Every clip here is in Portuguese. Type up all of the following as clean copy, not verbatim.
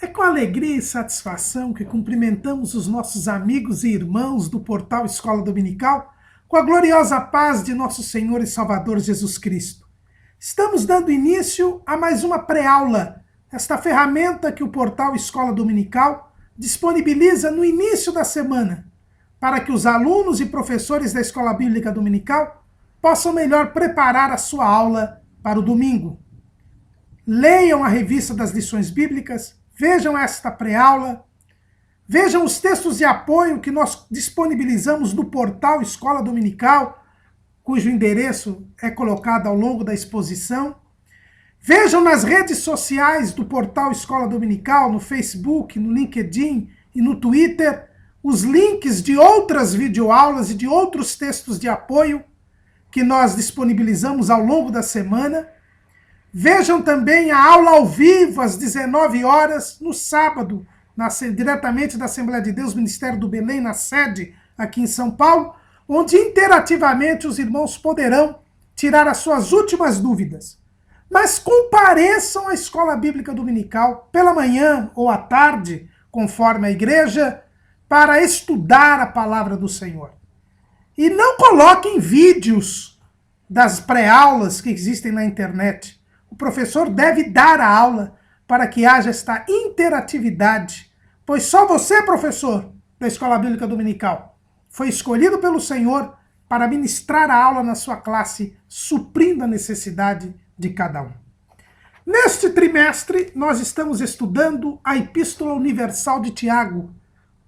É com alegria e satisfação que cumprimentamos os nossos amigos e irmãos do portal Escola Dominical com a gloriosa paz de nosso Senhor e Salvador Jesus Cristo. Estamos dando início a mais uma pré-aula, esta ferramenta que o portal Escola Dominical disponibiliza no início da semana, para que os alunos e professores da Escola Bíblica Dominical possam melhor preparar a sua aula para o domingo. Leiam a revista das lições bíblicas, vejam esta pré-aula, vejam os textos de apoio que nós disponibilizamos no portal Escola Dominical, cujo endereço é colocado ao longo da exposição. Vejam nas redes sociais do portal Escola Dominical, no Facebook, no LinkedIn e no Twitter, os links de outras videoaulas e de outros textos de apoio que nós disponibilizamos ao longo da semana. Vejam também a aula ao vivo, às 19 horas, no sábado, diretamente da Assembleia de Deus, Ministério do Belém, na sede aqui em São Paulo, onde interativamente os irmãos poderão tirar as suas últimas dúvidas. Mas compareçam à Escola Bíblica Dominical pela manhã ou à tarde, conforme a igreja, para estudar a palavra do Senhor. E não coloquem vídeos das pré-aulas que existem na internet. O professor deve dar a aula para que haja esta interatividade, pois só você, professor da Escola Bíblica Dominical, foi escolhido pelo Senhor para ministrar a aula na sua classe, suprindo a necessidade de cada um. Neste trimestre, nós estamos estudando a Epístola Universal de Tiago.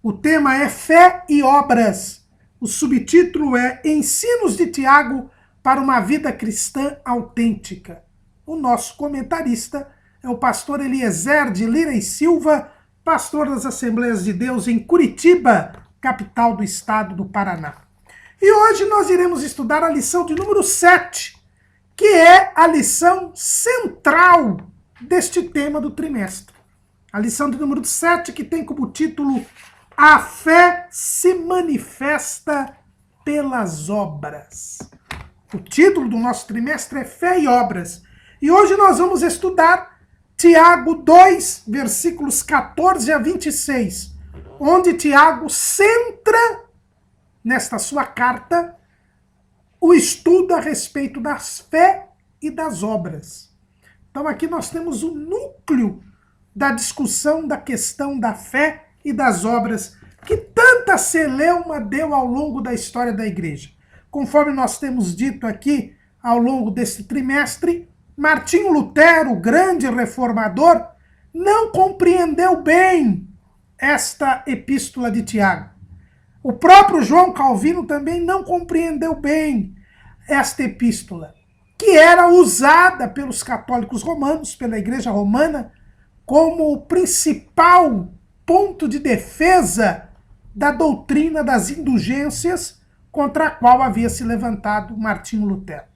O tema é Fé e Obras. O subtítulo é Ensinos de Tiago para uma Vida Cristã Autêntica. O nosso comentarista é o pastor Eliezer de Lira e Silva, pastor das Assembleias de Deus em Curitiba, capital do estado do Paraná. E hoje nós iremos estudar a lição de número 7, que é a lição central deste tema do trimestre. A lição de número 7, que tem como título A Fé se manifesta pelas obras. O título do nosso trimestre é Fé e Obras. E hoje nós vamos estudar Tiago 2, versículos 14 a 26, onde Tiago centra, nesta sua carta, o estudo a respeito das fé e das obras. Então aqui nós temos o núcleo da discussão da questão da fé e das obras, que tanta celeuma deu ao longo da história da igreja. Conforme nós temos dito aqui, ao longo desse trimestre, Martinho Lutero, o grande reformador, não compreendeu bem esta epístola de Tiago. O próprio João Calvino também não compreendeu bem esta epístola, que era usada pelos católicos romanos, pela Igreja Romana, como o principal ponto de defesa da doutrina das indulgências contra a qual havia se levantado Martinho Lutero.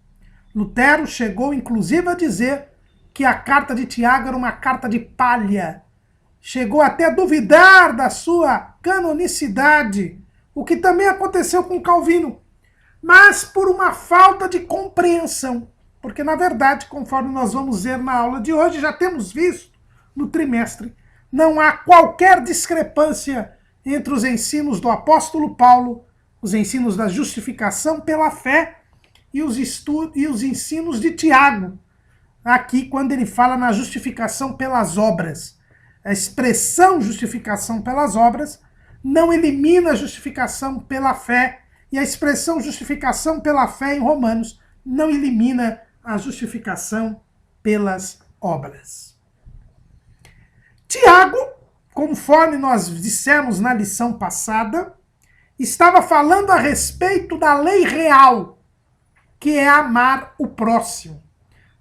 Lutero chegou, inclusive, a dizer que a carta de Tiago era uma carta de palha. Chegou até a duvidar da sua canonicidade, o que também aconteceu com Calvino, mas por uma falta de compreensão. Porque, na verdade, conforme nós vamos ver na aula de hoje, já temos visto no trimestre, não há qualquer discrepância entre os ensinos do apóstolo Paulo, os ensinos da justificação pela fé, e os ensinos de Tiago, aqui quando ele fala na justificação pelas obras. A expressão justificação pelas obras não elimina a justificação pela fé, e a expressão justificação pela fé em Romanos não elimina a justificação pelas obras. Tiago, conforme nós dissemos na lição passada, estava falando a respeito da lei real, que é amar o próximo.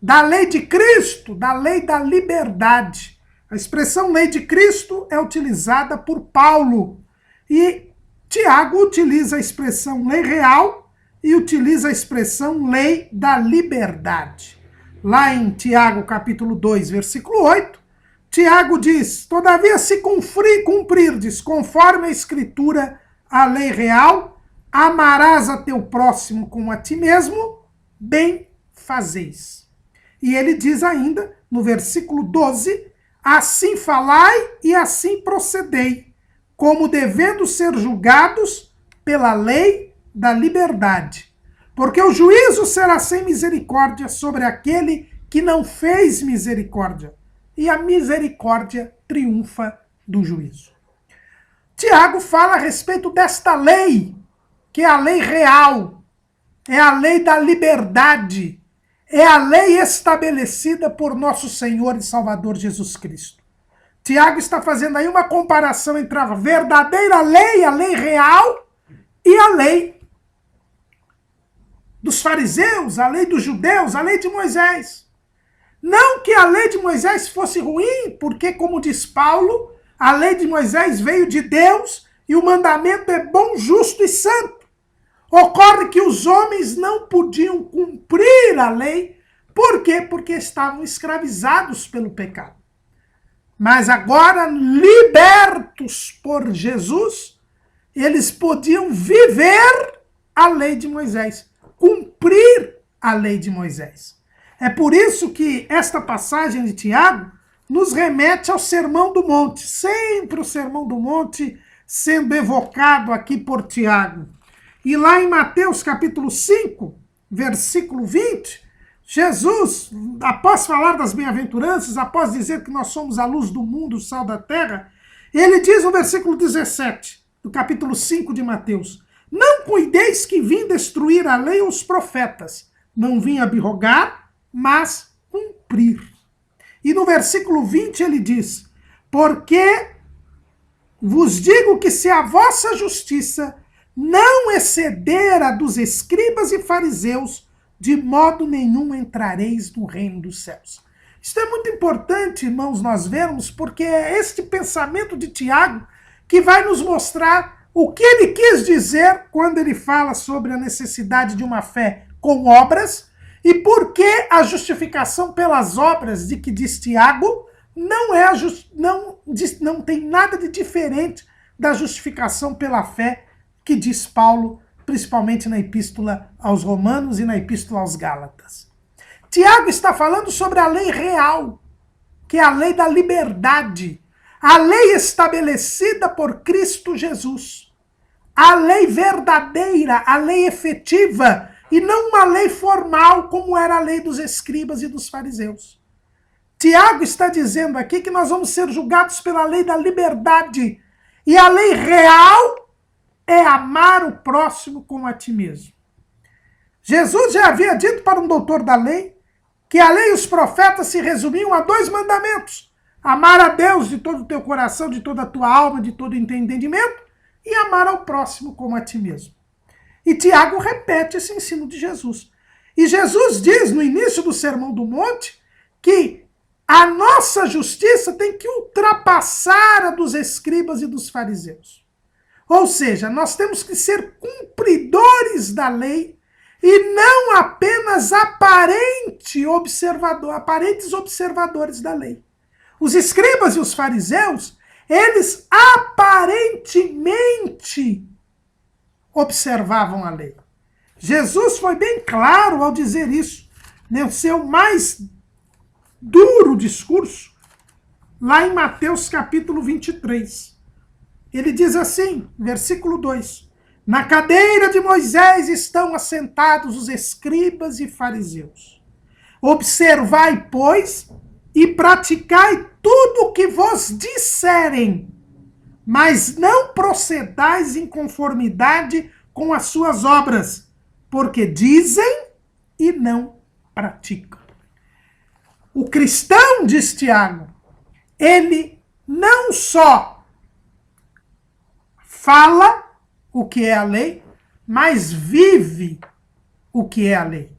Da lei de Cristo, da lei da liberdade. A expressão lei de Cristo é utilizada por Paulo. E Tiago utiliza a expressão lei real e utiliza a expressão lei da liberdade. Lá em Tiago, capítulo 2, versículo 8, Tiago diz: todavia se cumprirdes conforme a Escritura a lei real, amarás a teu próximo como a ti mesmo, bem fazeis. E ele diz ainda, no versículo 12, assim falai e assim procedei, como devendo ser julgados pela lei da liberdade. Porque o juízo será sem misericórdia sobre aquele que não fez misericórdia, e a misericórdia triunfa do juízo. Tiago fala a respeito desta lei, que é a lei real, é a lei da liberdade, é a lei estabelecida por nosso Senhor e Salvador Jesus Cristo. Tiago está fazendo aí uma comparação entre a verdadeira lei, a lei real, e a lei dos fariseus, a lei dos judeus, a lei de Moisés. Não que a lei de Moisés fosse ruim, porque, como diz Paulo, a lei de Moisés veio de Deus e o mandamento é bom, justo e santo. Ocorre que os homens não podiam cumprir a lei. Por quê? Porque estavam escravizados pelo pecado. Mas agora, libertos por Jesus, eles podiam viver a lei de Moisés, cumprir a lei de Moisés. É por isso que esta passagem de Tiago nos remete ao Sermão do Monte, sempre o Sermão do Monte sendo evocado aqui por Tiago. E lá em Mateus capítulo 5, versículo 20, Jesus, após falar das bem-aventuranças, após dizer que nós somos a luz do mundo, o sal da terra, ele diz no versículo 17, do capítulo 5 de Mateus: não cuideis que vim destruir a lei ou os profetas, não vim abrogar, mas cumprir. E no versículo 20 ele diz: porque vos digo que se a vossa justiça não exceder a dos escribas e fariseus, de modo nenhum entrareis no reino dos céus. Isso é muito importante, irmãos, nós vermos, porque é este pensamento de Tiago que vai nos mostrar o que ele quis dizer quando ele fala sobre a necessidade de uma fé com obras e por que a justificação pelas obras de que diz Tiago não tem nada de diferente da justificação pela fé que diz Paulo, principalmente na Epístola aos Romanos e na Epístola aos Gálatas. Tiago está falando sobre a lei real, que é a lei da liberdade, a lei estabelecida por Cristo Jesus, a lei verdadeira, a lei efetiva, e não uma lei formal como era a lei dos escribas e dos fariseus. Tiago está dizendo aqui que nós vamos ser julgados pela lei da liberdade, e a lei real é amar o próximo como a ti mesmo. Jesus já havia dito para um doutor da lei que a lei e os profetas se resumiam a 2 mandamentos: amar a Deus de todo o teu coração, de toda a tua alma, de todo o entendimento, e amar ao próximo como a ti mesmo. E Tiago repete esse ensino de Jesus. E Jesus diz no início do Sermão do Monte que a nossa justiça tem que ultrapassar a dos escribas e dos fariseus. Ou seja, nós temos que ser cumpridores da lei e não apenas aparentes observadores da lei. Os escribas e os fariseus, eles aparentemente observavam a lei. Jesus foi bem claro ao dizer isso, no seu mais duro discurso, lá em Mateus capítulo 23. Ele diz assim, versículo 2: na cadeira de Moisés estão assentados os escribas e fariseus. Observai, pois, e praticai tudo o que vos disserem, mas não procedais em conformidade com as suas obras, porque dizem e não praticam. O cristão, diz Tiago, ele não só fala o que é a lei, mas vive o que é a lei.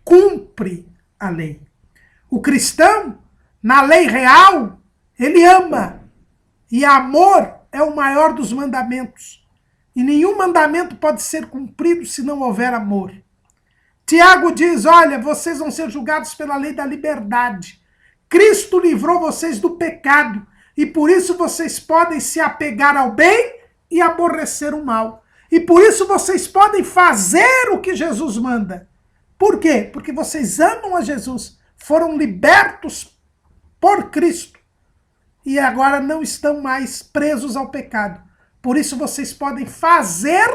Cumpre a lei. O cristão, na lei real, ele ama. E amor é o maior dos mandamentos. E nenhum mandamento pode ser cumprido se não houver amor. Tiago diz, olha, vocês vão ser julgados pela lei da liberdade. Cristo livrou vocês do pecado. E por isso vocês podem se apegar ao bem e aborrecer o mal. E por isso vocês podem fazer o que Jesus manda. Por quê? Porque vocês amam a Jesus, foram libertos por Cristo, e agora não estão mais presos ao pecado. Por isso vocês podem fazer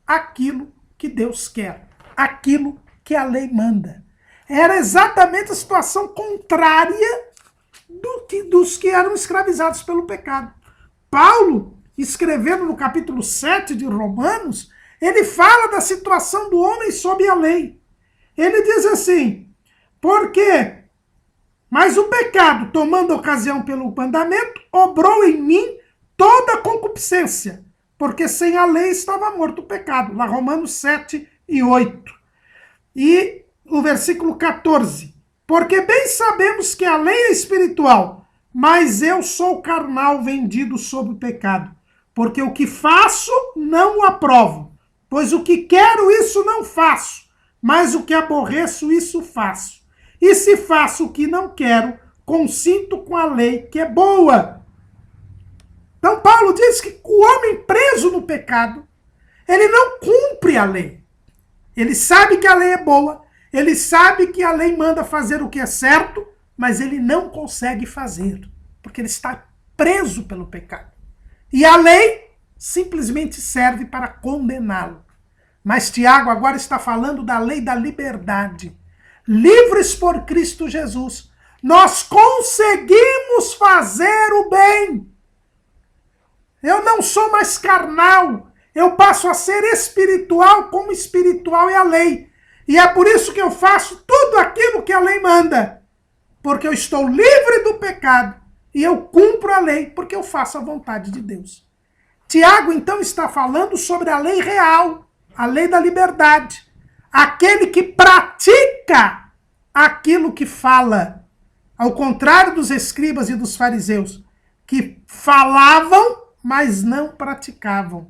aquilo que Deus quer, aquilo que a lei manda. Era exatamente a situação contrária dos que eram escravizados pelo pecado. Paulo, escrevendo no capítulo 7 de Romanos, ele fala da situação do homem sob a lei. Ele diz assim, porque, mas o pecado, tomando ocasião pelo mandamento, obrou em mim toda a concupiscência, porque sem a lei estava morto o pecado. Lá Romanos 7 e 8. E o versículo 14. Porque bem sabemos que a lei é espiritual, mas eu sou carnal, vendido sob o pecado. Porque o que faço, não o aprovo. Pois o que quero, isso não faço. Mas o que aborreço, isso faço. E se faço o que não quero, consinto com a lei que é boa. Então Paulo diz que o homem preso no pecado, ele não cumpre a lei. Ele sabe que a lei é boa, ele sabe que a lei manda fazer o que é certo, mas ele não consegue fazer, porque ele está preso pelo pecado. E a lei simplesmente serve para condená-lo. Mas Tiago agora está falando da lei da liberdade. Livres por Cristo Jesus, nós conseguimos fazer o bem. Eu não sou mais carnal, eu passo a ser espiritual, como espiritual é a lei. E é por isso que eu faço tudo aquilo que a lei manda. Porque eu estou livre do pecado e eu cumpro a lei, porque eu faço a vontade de Deus. Tiago, então, está falando sobre a lei real, a lei da liberdade. Aquele que pratica aquilo que fala. Ao contrário dos escribas e dos fariseus, que falavam, mas não praticavam.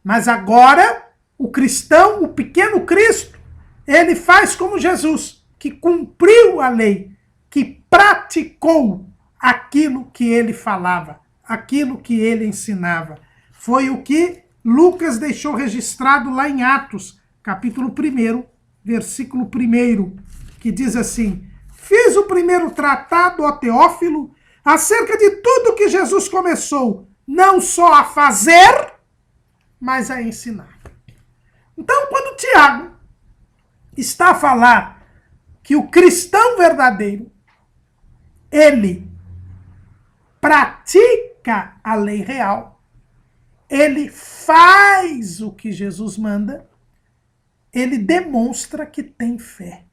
Mas agora, o cristão, o pequeno Cristo, ele faz como Jesus, que cumpriu a lei, que praticou aquilo que ele falava, aquilo que ele ensinava. Foi o que Lucas deixou registrado lá em Atos, capítulo 1, versículo 1, que diz assim: fiz o primeiro tratado, ó Teófilo, acerca de tudo que Jesus começou, não só a fazer, mas a ensinar. Então, quando Tiago está a falar que o cristão verdadeiro, ele pratica a lei real, ele faz o que Jesus manda, ele demonstra que tem fé.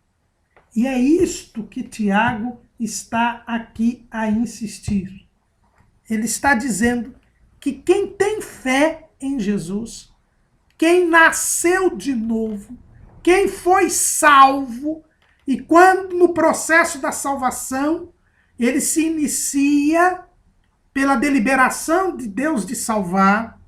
E é isto que Tiago está aqui a insistir. Ele está dizendo que quem tem fé em Jesus, quem nasceu de novo, quem foi salvo, e quando no processo da salvação, ele se inicia pela deliberação de Deus de salvar,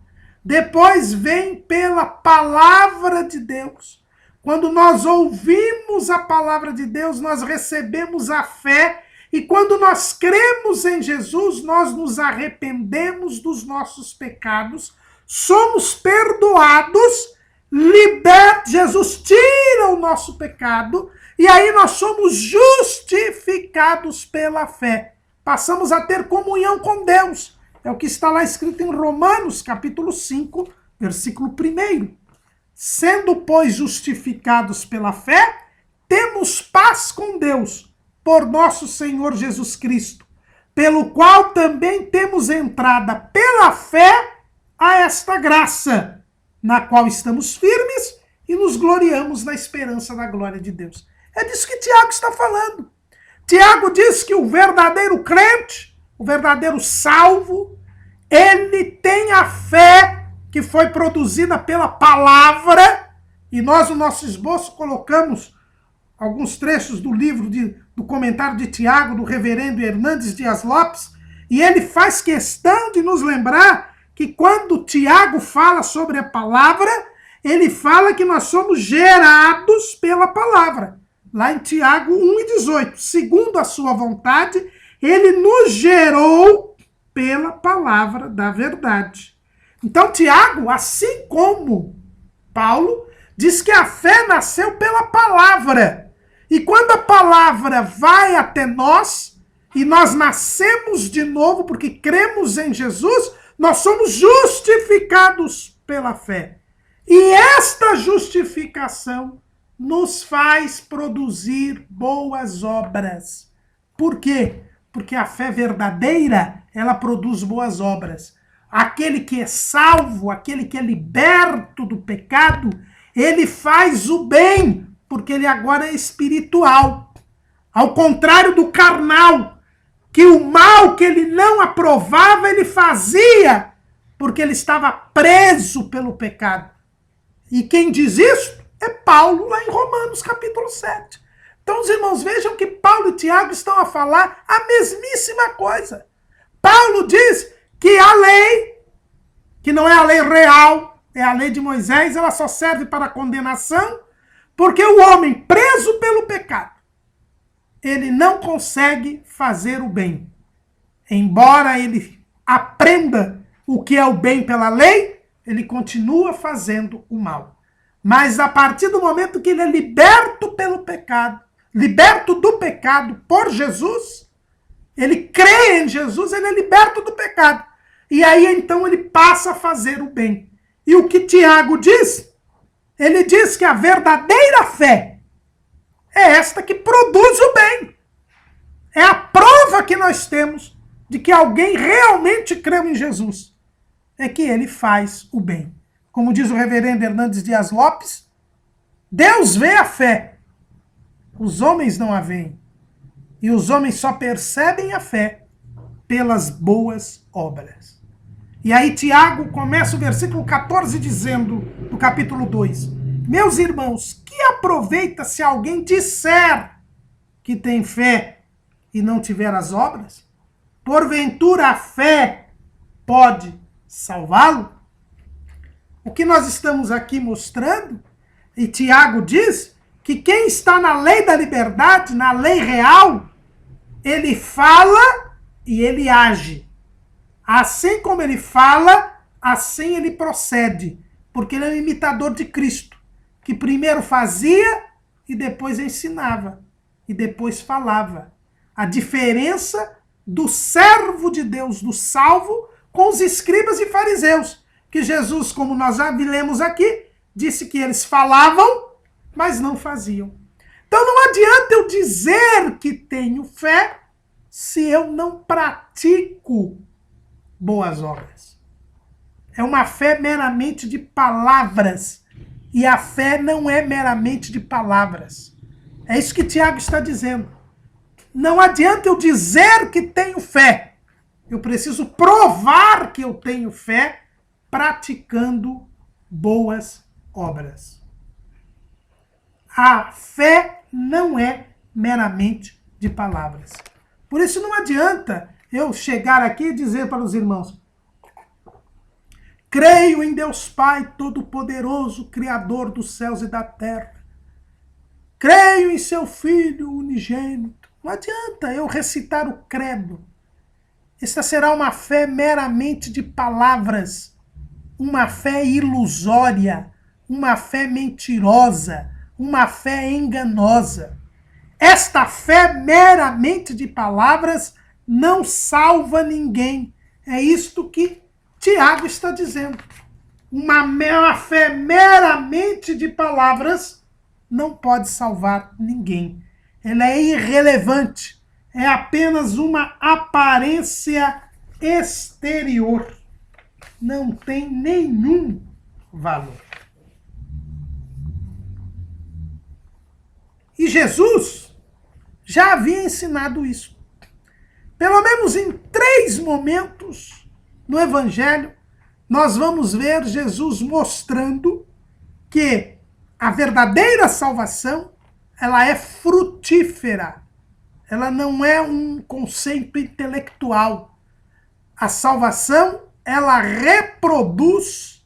depois vem pela palavra de Deus. Quando nós ouvimos a palavra de Deus, nós recebemos a fé, e quando nós cremos em Jesus, nós nos arrependemos dos nossos pecados, somos perdoados, libertos, Jesus tira o nosso pecado, e aí nós somos justificados pela fé. Passamos a ter comunhão com Deus. É o que está lá escrito em Romanos, capítulo 5, versículo 1. Sendo, pois, justificados pela fé, temos paz com Deus, por nosso Senhor Jesus Cristo, pelo qual também temos entrada pela fé a esta graça, na qual estamos firmes e nos gloriamos na esperança da glória de Deus. É disso que Tiago está falando. Tiago diz que o verdadeiro crente, o verdadeiro salvo, ele tem a fé que foi produzida pela palavra, e nós no nosso esboço colocamos alguns trechos do livro do comentário de Tiago, do reverendo Hernandes Dias Lopes, e ele faz questão de nos lembrar que quando Tiago fala sobre a palavra, ele fala que nós somos gerados pela palavra. Lá em Tiago 1,18, segundo a sua vontade, ele nos gerou pela palavra da verdade. Então Tiago, assim como Paulo, diz que a fé nasceu pela palavra. E quando a palavra vai até nós, e nós nascemos de novo porque cremos em Jesus, nós somos justificados pela fé. E esta justificação nos faz produzir boas obras. Por quê? Porque a fé verdadeira, ela produz boas obras. Aquele que é salvo, aquele que é liberto do pecado, ele faz o bem, porque ele agora é espiritual. Ao contrário do carnal, que o mal que ele não aprovava, ele fazia, porque ele estava preso pelo pecado. E quem diz isso é Paulo, lá em Romanos capítulo 7. Então os irmãos vejam que Paulo e Tiago estão a falar a mesmíssima coisa. Paulo diz que a lei, que não é a lei real, é a lei de Moisés, ela só serve para a condenação, porque o homem preso pelo pecado, ele não consegue fazer o bem. Embora ele aprenda o que é o bem pela lei, ele continua fazendo o mal. Mas a partir do momento que ele é liberto pelo pecado, liberto do pecado por Jesus, ele crê em Jesus, ele é liberto do pecado. E aí então ele passa a fazer o bem. E o que Tiago diz? Ele diz que a verdadeira fé é esta que produz o bem. É a prova que nós temos de que alguém realmente creu em Jesus. É que ele faz o bem. Como diz o reverendo Hernandes Dias Lopes, Deus vê a fé, os homens não a veem. E os homens só percebem a fé pelas boas obras. E aí Tiago começa o versículo 14 dizendo, no capítulo 2, meus irmãos, que aproveita se alguém disser que tem fé e não tiver as obras? Porventura a fé pode salvá-lo? O que nós estamos aqui mostrando, e Tiago diz, que quem está na lei da liberdade, na lei real, ele fala e ele age. Assim como ele fala, assim ele procede, porque ele é um imitador de Cristo, que primeiro fazia e depois ensinava, e depois falava. A diferença do servo de Deus, do salvo, com os escribas e fariseus, que Jesus, como nós já lemos aqui, disse que eles falavam, mas não faziam. Então não adianta eu dizer que tenho fé se eu não pratico boas obras. É uma fé meramente de palavras, e a fé não é meramente de palavras. É isso que Tiago está dizendo. Não adianta eu dizer que tenho fé. Eu preciso provar que eu tenho fé praticando boas obras. A fé não é meramente de palavras. Por isso não adianta eu chegar aqui e dizer para os irmãos, creio em Deus Pai Todo-Poderoso, Criador dos céus e da terra. Creio em seu Filho unigênito. Não adianta eu recitar o credo. Esta será uma fé meramente de palavras, uma fé ilusória, uma fé mentirosa, uma fé enganosa. Esta fé meramente de palavras não salva ninguém. É isto que Tiago está dizendo. Uma fé meramente de palavras não pode salvar ninguém. Ela é irrelevante. É apenas uma aparência exterior. Não tem nenhum valor. E Jesus já havia ensinado isso. Pelo menos em 3 momentos no Evangelho, nós vamos ver Jesus mostrando que a verdadeira salvação, ela é frutífera. Ela não é um conceito intelectual. A salvação, ela reproduz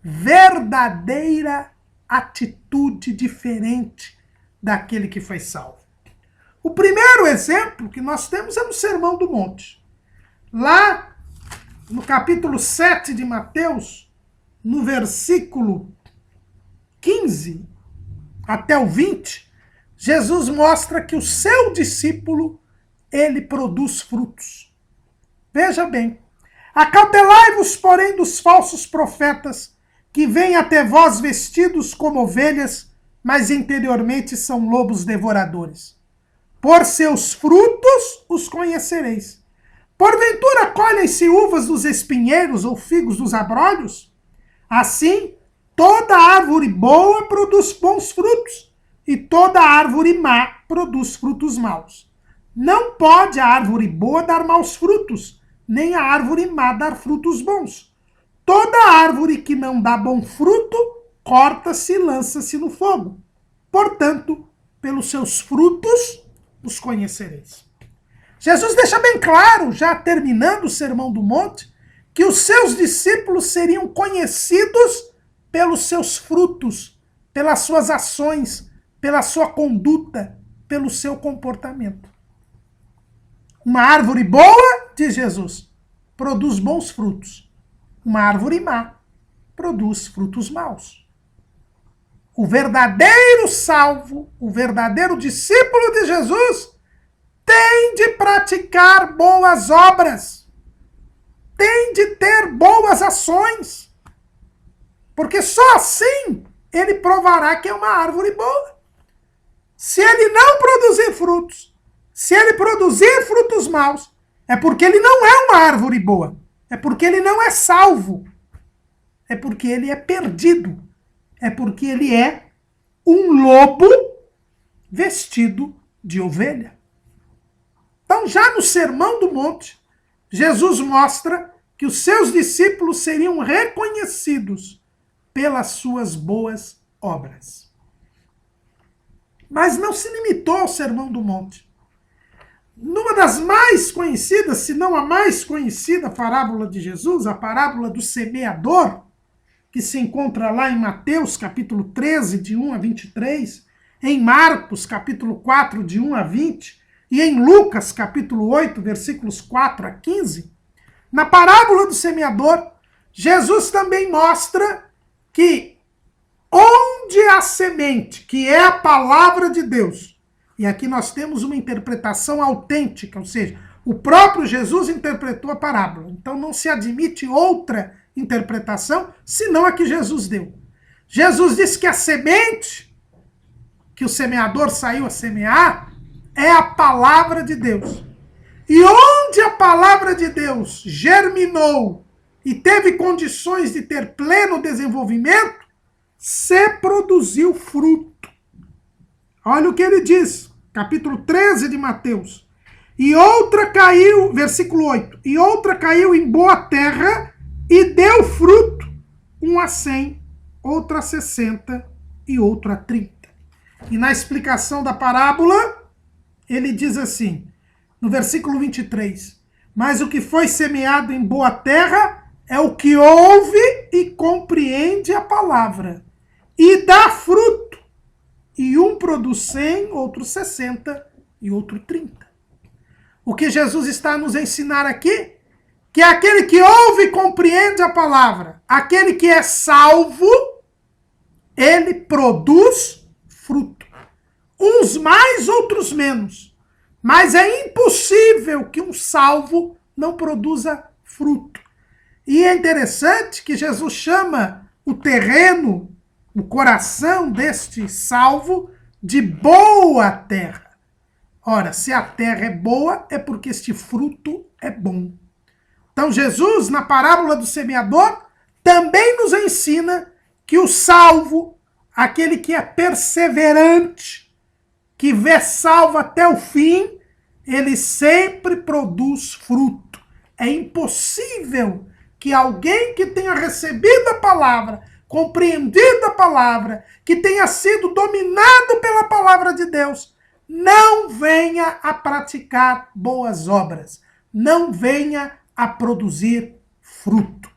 verdadeira atitude diferente daquele que foi salvo. O primeiro exemplo que nós temos é no Sermão do Monte. Lá no capítulo 7 de Mateus, no versículo 15 até o 20, Jesus mostra que o seu discípulo ele produz frutos. Veja bem, acautelai-vos, porém, dos falsos profetas, que vêm até vós vestidos como ovelhas, mas interiormente são lobos devoradores. Por seus frutos os conhecereis. Porventura colhem-se uvas dos espinheiros ou figos dos abrolhos? Assim, toda árvore boa produz bons frutos, e toda árvore má produz frutos maus. Não pode a árvore boa dar maus frutos, nem a árvore má dar frutos bons. Toda árvore que não dá bom fruto, corta-se e lança-se no fogo. Portanto, pelos seus frutos os conhecereis. Jesus deixa bem claro, já terminando o Sermão do Monte, que os seus discípulos seriam conhecidos pelos seus frutos, pelas suas ações, pela sua conduta, pelo seu comportamento. Uma árvore boa, diz Jesus, produz bons frutos. Uma árvore má produz frutos maus. O verdadeiro salvo, o verdadeiro discípulo de Jesus, tem de praticar boas obras. Tem de ter boas ações. Porque só assim ele provará que é uma árvore boa. Se ele não produzir frutos, se ele produzir frutos maus, é porque ele não é uma árvore boa. É porque ele não é salvo. É porque ele é perdido. É porque ele é um lobo vestido de ovelha. Então, já no Sermão do Monte, Jesus mostra que os seus discípulos seriam reconhecidos pelas suas boas obras. Mas não se limitou ao Sermão do Monte. Numa das mais conhecidas, se não a mais conhecida parábola de Jesus, a parábola do semeador, que se encontra lá em Mateus, capítulo 13, de 1 a 23, em Marcos, capítulo 4, de 1 a 20, e em Lucas, capítulo 8, versículos 4 a 15, na parábola do semeador, Jesus também mostra que onde a semente, que é a palavra de Deus, e aqui nós temos uma interpretação autêntica, ou seja, o próprio Jesus interpretou a parábola, então não se admite outra interpretação, senão a que Jesus deu. Jesus disse que a semente que o semeador saiu a semear é a palavra de Deus. E onde a palavra de Deus germinou e teve condições de ter pleno desenvolvimento, se produziu fruto. Olha o que ele diz, capítulo 13 de Mateus. E outra caiu, versículo 8, e outra caiu em boa terra e deu fruto, um a 100, outro a 60 e outro a 30. E na explicação da parábola, ele diz assim, no versículo 23, mas o que foi semeado em boa terra é o que ouve e compreende a palavra, e dá fruto, e um produz 100, outro 60 e outro 30. O que Jesus está a nos ensinar aqui, que é aquele que ouve e compreende a palavra, aquele que é salvo, ele produz fruto. Uns mais, outros menos. Mas é impossível que um salvo não produza fruto. E é interessante que Jesus chama o terreno, o coração deste salvo, de boa terra. Ora, se a terra é boa, é porque este fruto é bom. Então Jesus, na parábola do semeador, também nos ensina que o salvo, aquele que é perseverante, que vê salvo até o fim, ele sempre produz fruto. É impossível que alguém que tenha recebido a palavra, compreendido a palavra, que tenha sido dominado pela palavra de Deus, não venha a praticar boas obras, não venha a produzir fruto.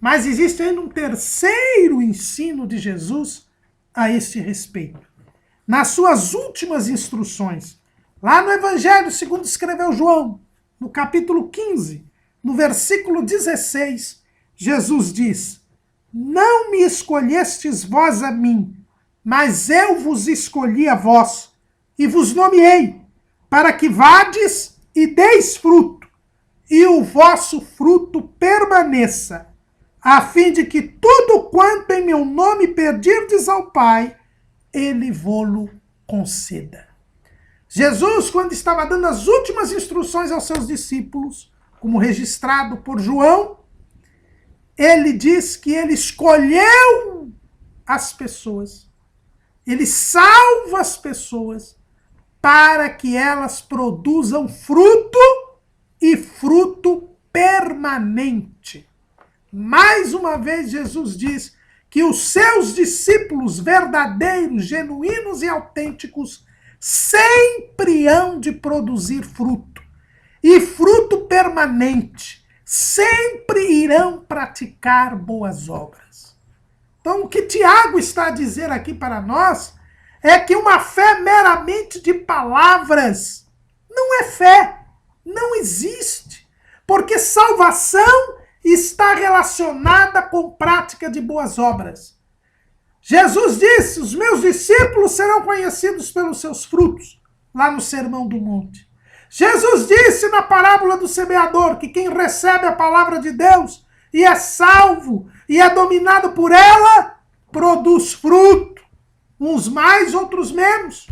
Mas existe ainda um terceiro ensino de Jesus a este respeito. Nas suas últimas instruções, lá no Evangelho segundo escreveu João, no capítulo 15, no versículo 16, Jesus diz, não me escolhestes vós a mim, mas eu vos escolhi a vós, e vos nomeei, para que vades e deis fruto, e o vosso fruto permaneça, a fim de que tudo quanto em meu nome pedirdes ao Pai, ele vô-lo conceda. Jesus, quando estava dando as últimas instruções aos seus discípulos, como registrado por João, ele diz que ele escolheu as pessoas, ele salva as pessoas para que elas produzam fruto e fruto permanente. Mais uma vez, Jesus diz que os seus discípulos verdadeiros, genuínos e autênticos sempre hão de produzir fruto. E fruto permanente. Sempre irão praticar boas obras. Então, o que Tiago está a dizer aqui para nós é que uma fé meramente de palavras não é fé. Não existe. Porque salvação está relacionada com prática de boas obras. Jesus disse, os meus discípulos serão conhecidos pelos seus frutos, lá no Sermão do Monte. Jesus disse na parábola do semeador que quem recebe a palavra de Deus e é salvo e é dominado por ela, produz fruto, uns mais, outros menos.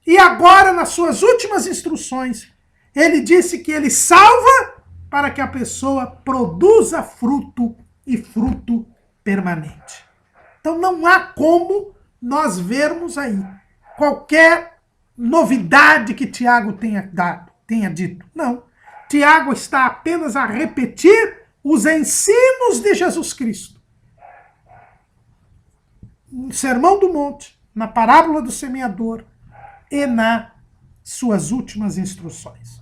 E agora, nas suas últimas instruções, ele disse que ele salva para que a pessoa produza fruto e fruto permanente. Então não há como nós vermos aí qualquer novidade que Tiago tenha dito. Não. Tiago está apenas a repetir os ensinos de Jesus Cristo. No Sermão do Monte, na parábola do semeador e nas suas últimas instruções.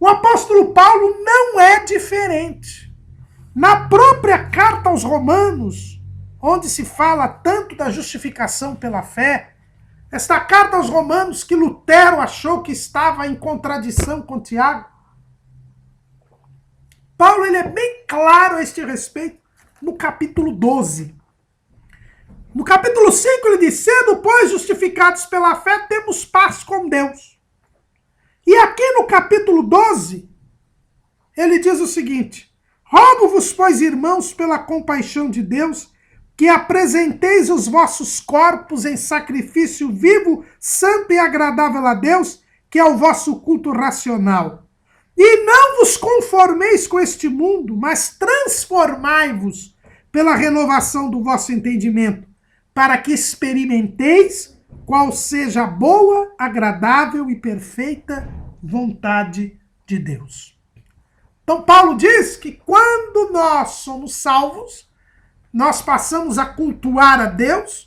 O apóstolo Paulo não é diferente. Na própria carta aos Romanos, onde se fala tanto da justificação pela fé, esta carta aos Romanos que Lutero achou que estava em contradição com Tiago, Paulo ele é bem claro a este respeito no capítulo 12. No capítulo 5 ele diz, sendo, pois, justificados pela fé, temos paz com Deus. E aqui no capítulo 12, ele diz o seguinte, rogo-vos, pois, irmãos, pela compaixão de Deus, que apresenteis os vossos corpos em sacrifício vivo, santo e agradável a Deus, que é o vosso culto racional. E não vos conformeis com este mundo, mas transformai-vos pela renovação do vosso entendimento, para que experimenteis qual seja a boa, agradável e perfeita vontade de Deus. Então Paulo diz que quando nós somos salvos, nós passamos a cultuar a Deus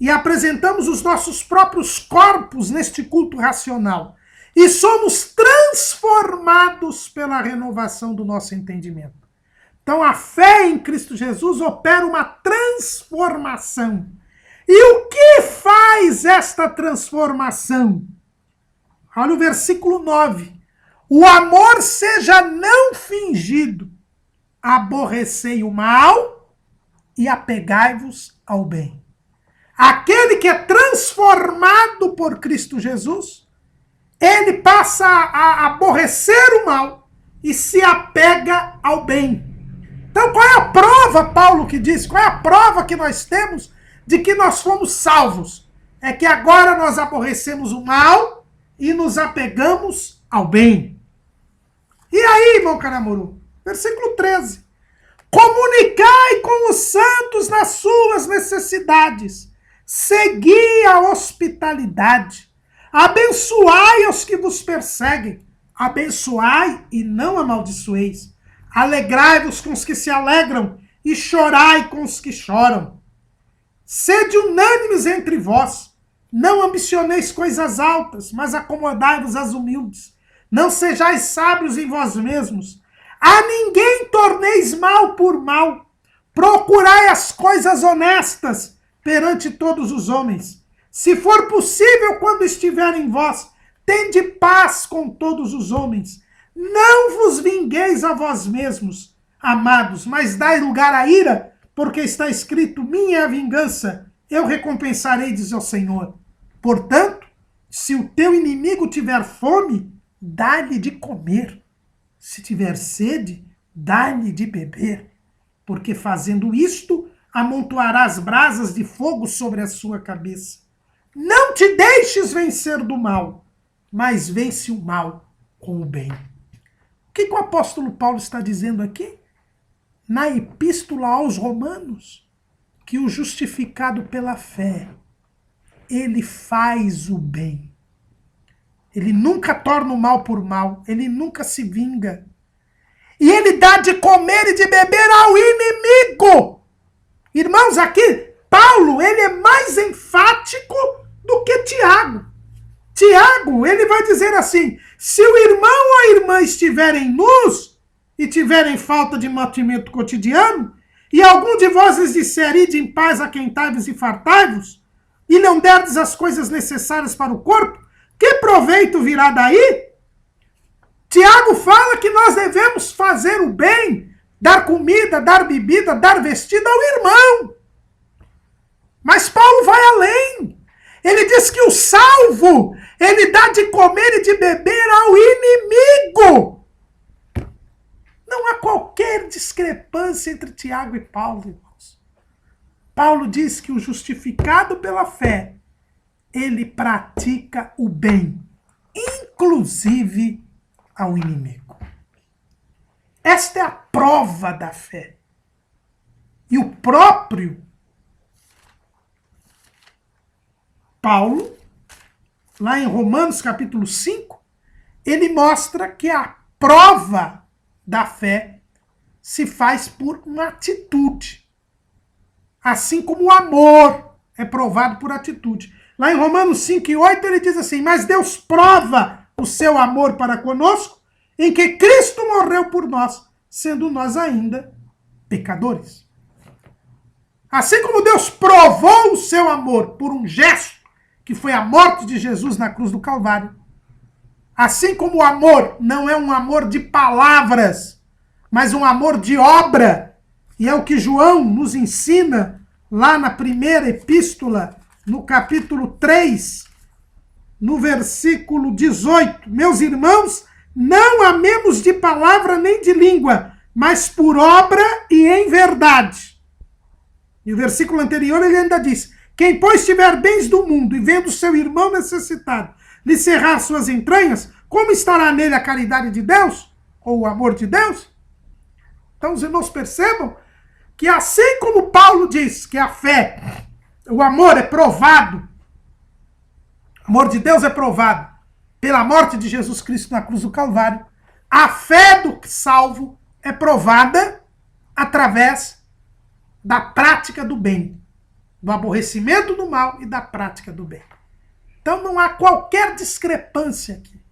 e apresentamos os nossos próprios corpos neste culto racional. E somos transformados pela renovação do nosso entendimento. Então a fé em Cristo Jesus opera uma transformação. E o que faz esta transformação? Olha o versículo 9. O amor seja não fingido. Aborrecei o mal e apegai-vos ao bem. Aquele que é transformado por Cristo Jesus, ele passa a aborrecer o mal e se apega ao bem. Então qual é a prova, Paulo que diz, qual é a prova que nós temos de que nós fomos salvos? É que agora nós aborrecemos o mal e nos apegamos ao bem. E aí, irmão Caramuru? Versículo 13. Comunicai com os santos nas suas necessidades. Segui a hospitalidade. Abençoai os que vos perseguem. Abençoai e não amaldiçoeis. Alegrai-vos com os que se alegram e chorai com os que choram. Sede unânimes entre vós. Não ambicioneis coisas altas, mas acomodai-vos às humildes. Não sejais sábios em vós mesmos. A ninguém torneis mal por mal. Procurai as coisas honestas perante todos os homens. Se for possível, quando estiver em vós, tende paz com todos os homens. Não vos vingueis a vós mesmos, amados, mas dai lugar à ira, porque está escrito, minha é a vingança, eu recompensarei, diz o Senhor. Portanto, Se o teu inimigo tiver fome, dá-lhe de comer. Se tiver sede, dá-lhe de beber. Porque fazendo isto, amontoarás brasas de fogo sobre a sua cabeça. Não te deixes vencer do mal, mas vence o mal com o bem. O que o apóstolo Paulo está dizendo aqui? Na epístola aos Romanos, que o justificado pela fé, ele faz o bem. Ele nunca torna o mal por mal, ele nunca se vinga. E ele dá de comer e de beber ao inimigo. Irmãos, aqui, Paulo, ele é mais enfático do que Tiago. Tiago, ele vai dizer assim, se o irmão ou a irmã estiverem nus e tiverem falta de mantimento cotidiano, e algum de vós lhes disser, ide em paz, aquentai-vos e fartai-vos, e não derdes as coisas necessárias para o corpo, que proveito virá daí? Tiago fala que nós devemos fazer o bem, dar comida, dar bebida, dar vestido ao irmão. Mas Paulo vai além. Ele diz que o salvo, ele dá de comer e de beber ao inimigo. Não há qualquer discrepância entre Tiago e Paulo, irmãos. Paulo diz que o justificado pela fé, ele pratica o bem, inclusive ao inimigo. Esta é a prova da fé. E o próprio Paulo, lá em Romanos capítulo 5, ele mostra que a prova da fé se faz por uma atitude. Assim como o amor é provado por atitude. Lá em Romanos 5:8 ele diz assim, mas Deus prova o seu amor para conosco em que Cristo morreu por nós, sendo nós ainda pecadores. Assim como Deus provou o seu amor por um gesto, que foi a morte de Jesus na cruz do Calvário, assim como o amor não é um amor de palavras, mas um amor de obra, e é o que João nos ensina lá na primeira epístola, no capítulo 3, no versículo 18. Meus irmãos, não amemos de palavra nem de língua, mas por obra e em verdade. E o versículo anterior ele ainda diz, quem pois tiver bens do mundo e vendo seu irmão necessitado lhe cerrar suas entranhas, como estará nele a caridade de Deus? Ou o amor de Deus? Então os irmãos percebam que assim como Paulo diz que a fé, o amor é provado, o amor de Deus é provado pela morte de Jesus Cristo na cruz do Calvário, a fé do salvo é provada através da prática do bem, do aborrecimento do mal e da prática do bem. Então não há qualquer discrepância aqui.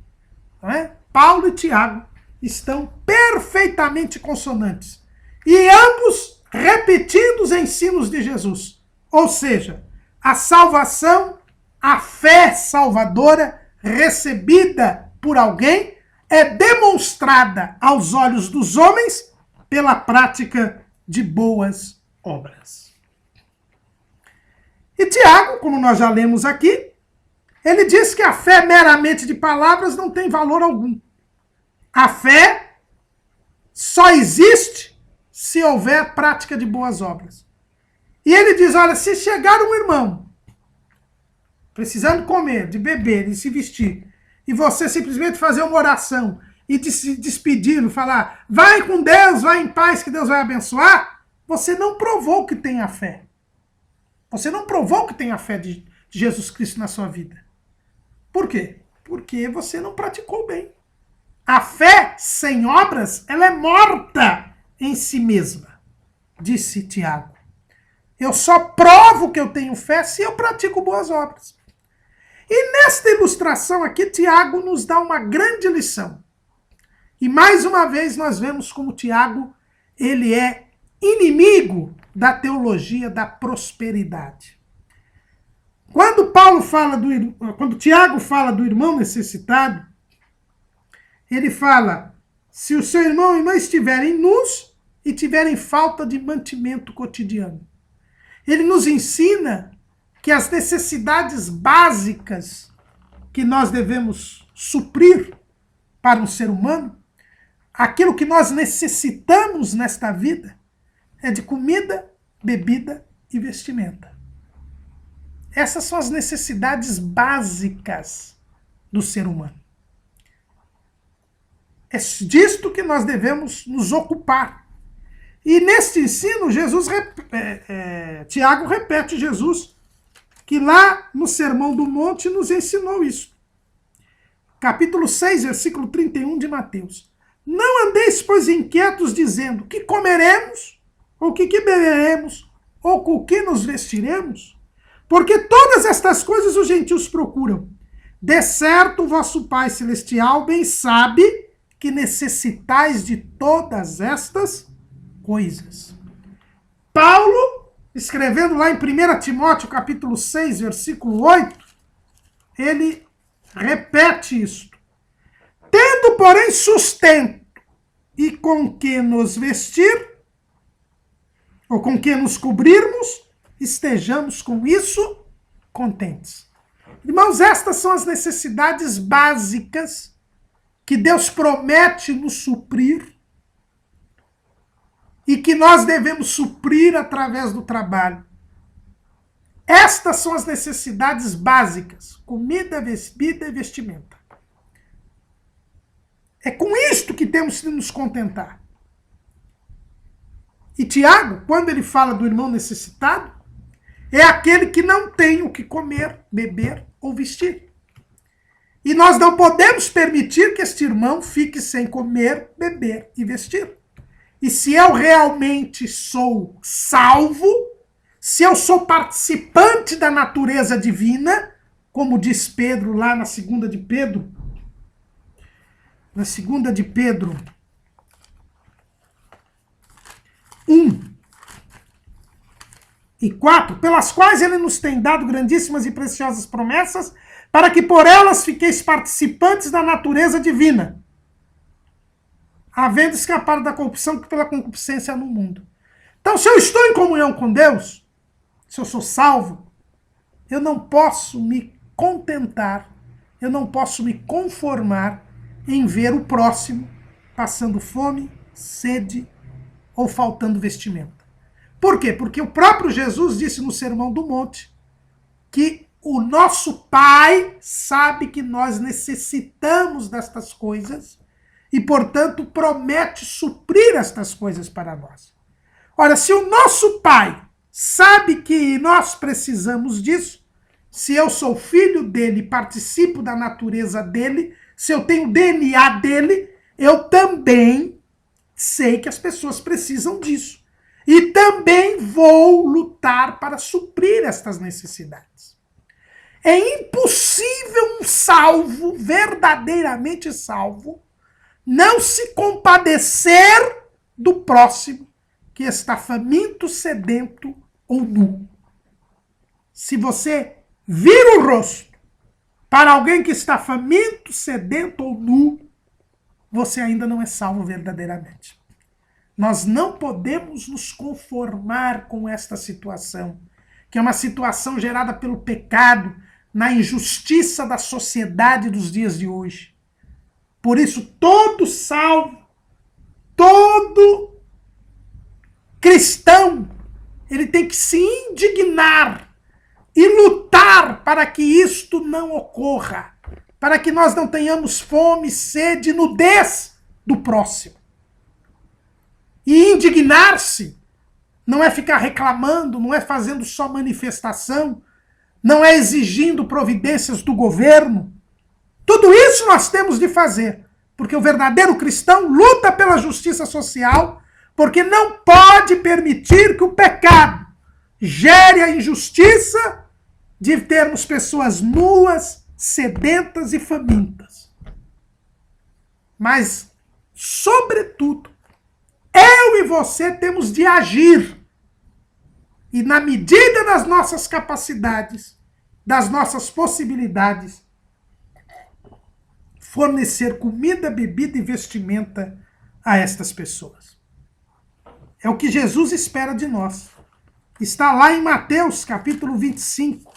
Não é? Paulo e Tiago estão perfeitamente consonantes. E ambos repetindo os ensinos de Jesus. Ou seja, a salvação, a fé salvadora recebida por alguém é demonstrada aos olhos dos homens pela prática de boas obras. E Tiago, como nós já lemos aqui, ele diz que a fé meramente de palavras não tem valor algum. A fé só existe se houver prática de boas obras. E ele diz, olha, se chegar um irmão precisando comer, de beber, de se vestir, e você simplesmente fazer uma oração e de se despedir, falar, vai com Deus, vai em paz, que Deus vai abençoar, você não provou que tem a fé. Você não provou que tem a fé de Jesus Cristo na sua vida. Por quê? Porque você não praticou bem. A fé sem obras, ela é morta em si mesma, disse Tiago. Eu só provo que eu tenho fé se eu pratico boas obras. E nesta ilustração aqui, Tiago nos dá uma grande lição. E mais uma vez nós vemos como Tiago, ele é inimigo da teologia da prosperidade. Quando Tiago fala do irmão necessitado, ele fala, se o seu irmão ou irmã estiverem nus e tiverem falta de mantimento cotidiano. Ele nos ensina que as necessidades básicas que nós devemos suprir para um ser humano, aquilo que nós necessitamos nesta vida, é de comida, bebida e vestimenta. Essas são as necessidades básicas do ser humano. É disto que nós devemos nos ocupar. E neste ensino, Tiago repete Jesus, que lá no Sermão do Monte nos ensinou isso. Capítulo 6, versículo 31 de Mateus. Não andeis, pois, inquietos, dizendo, que comeremos, ou que beberemos, ou com o que nos vestiremos? Porque todas estas coisas os gentios procuram. De certo, vosso Pai Celestial bem sabe que necessitais de todas estas coisas. Paulo, escrevendo lá em 1 Timóteo, capítulo 6, versículo 8, ele repete isto. Tendo, porém, sustento e com que nos vestir, ou com que nos cobrirmos, estejamos com isso contentes. Irmãos, estas são as necessidades básicas que Deus promete nos suprir e que nós devemos suprir através do trabalho. Estas são as necessidades básicas: comida, bebida e vestimenta. É com isto que temos que nos contentar. E Tiago, quando ele fala do irmão necessitado, é aquele que não tem o que comer, beber ou vestir. E nós não podemos permitir que este irmão fique sem comer, beber e vestir. E se eu realmente sou salvo, se eu sou participante da natureza divina, como diz Pedro lá na segunda de Pedro, 1:4, pelas quais ele nos tem dado grandíssimas e preciosas promessas, para que por elas fiqueis participantes da natureza divina, havendo escapado da corrupção pela concupiscência no mundo. Então, se eu estou em comunhão com Deus, se eu sou salvo, eu não posso me contentar, eu não posso me conformar em ver o próximo passando fome, sede ou faltando vestimenta. Por quê? Porque o próprio Jesus disse no Sermão do Monte que o nosso Pai sabe que nós necessitamos destas coisas e, portanto, promete suprir estas coisas para nós. Ora, se o nosso Pai sabe que nós precisamos disso, se eu sou filho dele, participo da natureza dele, se eu tenho o DNA dele, eu também sei que as pessoas precisam disso. E também vou lutar para suprir estas necessidades. É impossível um salvo, verdadeiramente salvo, não se compadecer do próximo que está faminto, sedento ou nu. Se você vira o rosto para alguém que está faminto, sedento ou nu, você ainda não é salvo verdadeiramente. Nós não podemos nos conformar com esta situação, que é uma situação gerada pelo pecado, na injustiça da sociedade dos dias de hoje. Por isso, todo salvo, todo cristão, ele tem que se indignar e lutar para que isto não ocorra, para que nós não tenhamos fome, sede e nudez do próximo. E indignar-se não é ficar reclamando, não é fazendo só manifestação, não é exigindo providências do governo. Tudo isso nós temos de fazer, porque o verdadeiro cristão luta pela justiça social, porque não pode permitir que o pecado gere a injustiça de termos pessoas nuas, sedentas e famintas. Mas, sobretudo, eu e você temos de agir. E na medida das nossas capacidades, das nossas possibilidades, fornecer comida, bebida e vestimenta a estas pessoas. É o que Jesus espera de nós. Está lá em Mateus, capítulo 25.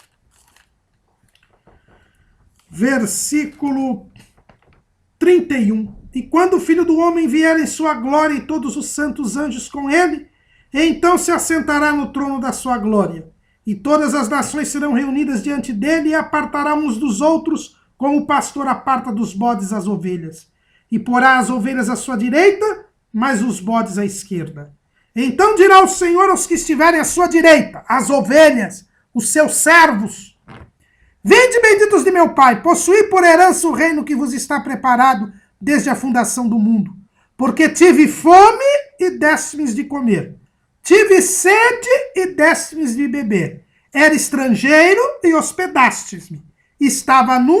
versículo 31. E quando o Filho do Homem vier em sua glória e todos os santos anjos com ele, então se assentará no trono da sua glória. E todas as nações serão reunidas diante dele e apartará uns dos outros, como o pastor aparta dos bodes as ovelhas. E porá as ovelhas à sua direita, mas os bodes à esquerda. Então dirá o Senhor aos que estiverem à sua direita, as ovelhas, os seus servos: vinde, benditos de meu Pai, possuí por herança o reino que vos está preparado desde a fundação do mundo. Porque tive fome e deste-me de comer. Tive sede e deste-me de beber. Era estrangeiro e hospedastes-me. Estava nu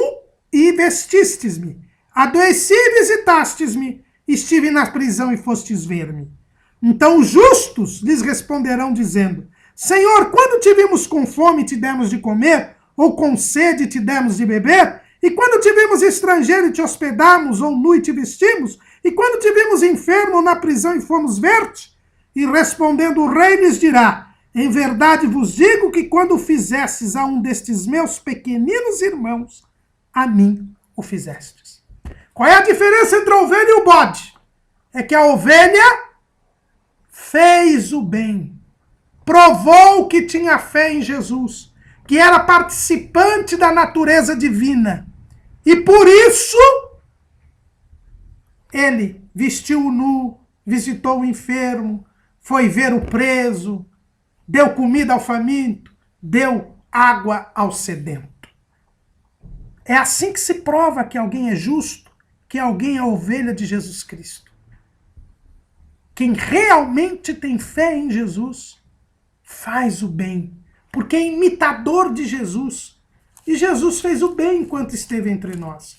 e vestistes-me. Adoeci e visitastes-me. Estive na prisão e fostes ver-me. Então os justos lhes responderão dizendo: Senhor, quando tivemos com fome te demos de comer, ou com sede te demos de beber? E quando tivemos estrangeiro e te hospedamos, ou nu e te vestimos? E quando tivemos enfermo ou na prisão e fomos ver-te? E respondendo o rei lhes dirá: em verdade vos digo que quando fizestes a um destes meus pequeninos irmãos, a mim o fizestes. Qual é a diferença entre a ovelha e o bode? É que a ovelha fez o bem, provou que tinha fé em Jesus, que era participante da natureza divina. E por isso, ele vestiu o nu, visitou o enfermo, foi ver o preso, deu comida ao faminto, deu água ao sedento. É assim que se prova que alguém é justo, que alguém é ovelha de Jesus Cristo. Quem realmente tem fé em Jesus faz o bem, porque é imitador de Jesus. E Jesus fez o bem enquanto esteve entre nós.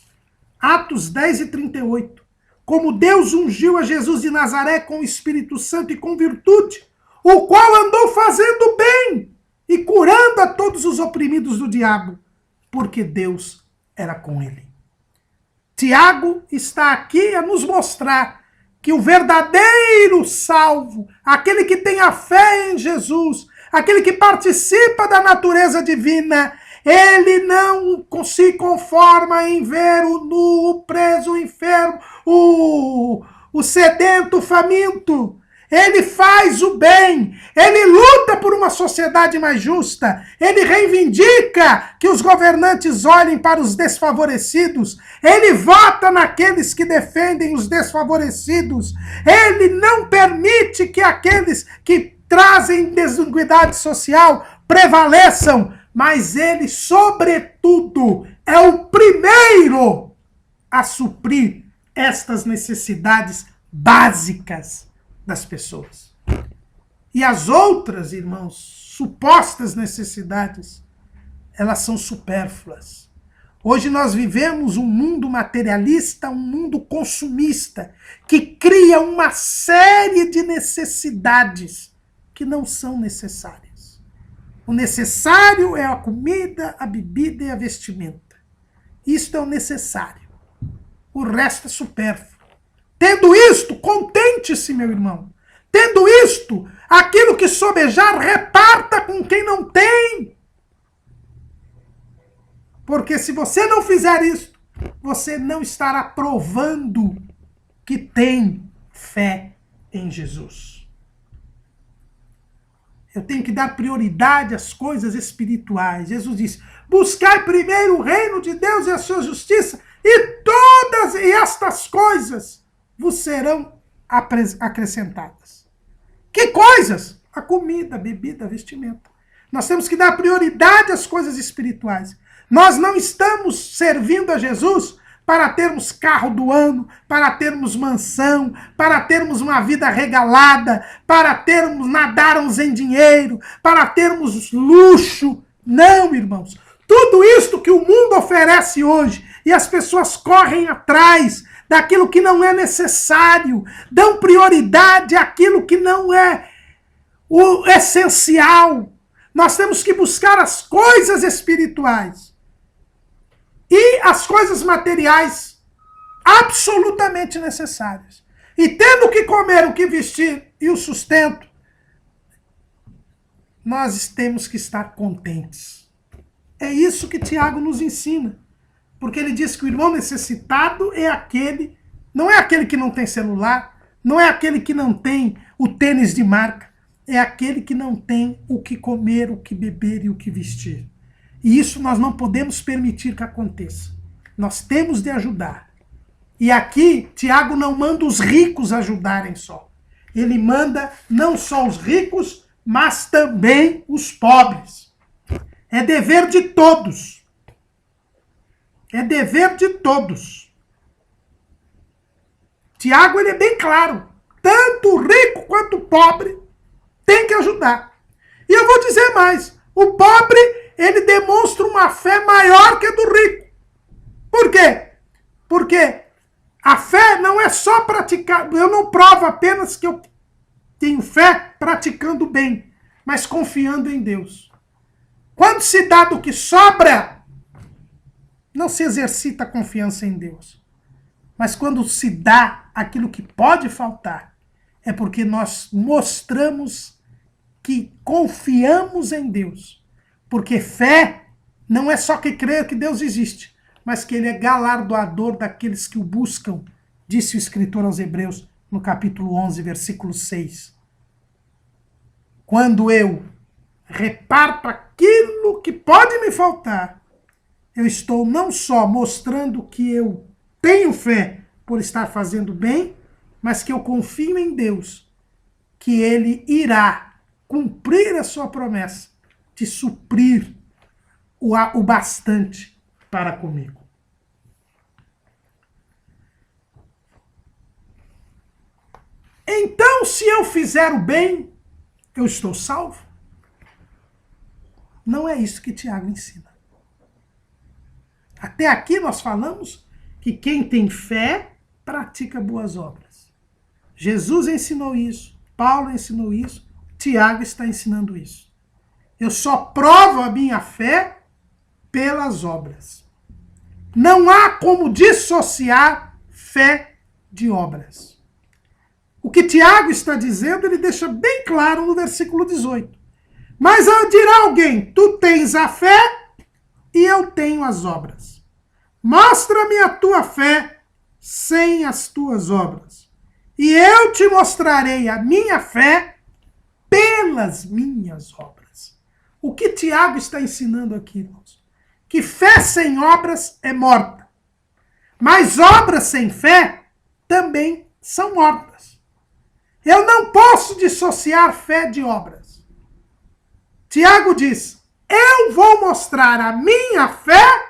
Atos 10 e 38. Como Deus ungiu a Jesus de Nazaré com o Espírito Santo e com virtude, o qual andou fazendo bem e curando a todos os oprimidos do diabo, porque Deus era com ele. Tiago está aqui a nos mostrar que o verdadeiro salvo, aquele que tem a fé em Jesus, aquele que participa da natureza divina, ele não se conforma em ver o nu, o preso, o enfermo, o sedento, o faminto. Ele faz o bem, ele luta por uma sociedade mais justa, ele reivindica que os governantes olhem para os desfavorecidos, ele vota naqueles que defendem os desfavorecidos, ele não permite que aqueles que trazem desigualdade social prevaleçam, mas ele, sobretudo, é o primeiro a suprir estas necessidades básicas das pessoas. E as outras, irmãos, supostas necessidades, elas são supérfluas. Hoje nós vivemos um mundo materialista, um mundo consumista, que cria uma série de necessidades que não são necessárias. O necessário é a comida, a bebida e a vestimenta. Isto é o necessário. O resto é supérfluo. Tendo isto, contente-se, meu irmão. Tendo isto, aquilo que sobejar, reparta com quem não tem. Porque se você não fizer isto, você não estará provando que tem fé em Jesus. Eu tenho que dar prioridade às coisas espirituais. Jesus disse: buscai primeiro o reino de Deus e a sua justiça, e todas estas coisas vos serão acrescentadas. Que coisas? A comida, a bebida, a vestimenta. Nós temos que dar prioridade às coisas espirituais. Nós não estamos servindo a Jesus para termos carro do ano, para termos mansão, para termos uma vida regalada, para termos nadarmos em dinheiro, para termos luxo. Não, irmãos. Tudo isto que o mundo oferece hoje, e as pessoas correm atrás daquilo que não é necessário, dão prioridade àquilo que não é o essencial. Nós temos que buscar as coisas espirituais. E as coisas materiais absolutamente necessárias. E tendo o que comer, o que vestir e o sustento, nós temos que estar contentes. É isso que Tiago nos ensina. Porque ele diz que o irmão necessitado é aquele, não é aquele que não tem celular, não é aquele que não tem o tênis de marca, é aquele que não tem o que comer, o que beber e o que vestir. E isso nós não podemos permitir que aconteça. Nós temos de ajudar. E aqui, Tiago não manda os ricos ajudarem só. Ele manda não só os ricos, mas também os pobres. É dever de todos. É dever de todos. Tiago, ele é bem claro. Tanto o rico quanto o pobre tem que ajudar. E eu vou dizer mais. O pobre, ele demonstra uma fé maior que a do rico. Por quê? Porque a fé não é só praticar. Eu não provo apenas que eu tenho fé praticando bem, mas confiando em Deus. Quando se dá do que sobra, não se exercita a confiança em Deus. Mas quando se dá aquilo que pode faltar, é porque nós mostramos que confiamos em Deus. Porque fé não é só que crer que Deus existe, mas que ele é galardoador daqueles que o buscam, disse o escritor aos Hebreus, no capítulo 11, versículo 6. Quando eu reparto aquilo que pode me faltar, eu estou não só mostrando que eu tenho fé por estar fazendo bem, mas que eu confio em Deus, que ele irá cumprir a sua promessa de suprir o bastante para comigo. Então, se eu fizer o bem, eu estou salvo? Não é isso que Tiago ensina. Até aqui nós falamos que quem tem fé pratica boas obras. Jesus ensinou isso, Paulo ensinou isso, Tiago está ensinando isso. Eu só provo a minha fé pelas obras. Não há como dissociar fé de obras. O que Tiago está dizendo, ele deixa bem claro no versículo 18. Mas dirá alguém, tu tens a fé e eu tenho as obras. Mostra-me a tua fé sem as tuas obras. E eu te mostrarei a minha fé pelas minhas obras. O que Tiago está ensinando aqui, irmãos? Que fé sem obras é morta. Mas obras sem fé também são mortas. Eu não posso dissociar fé de obras. Tiago diz, eu vou mostrar a minha fé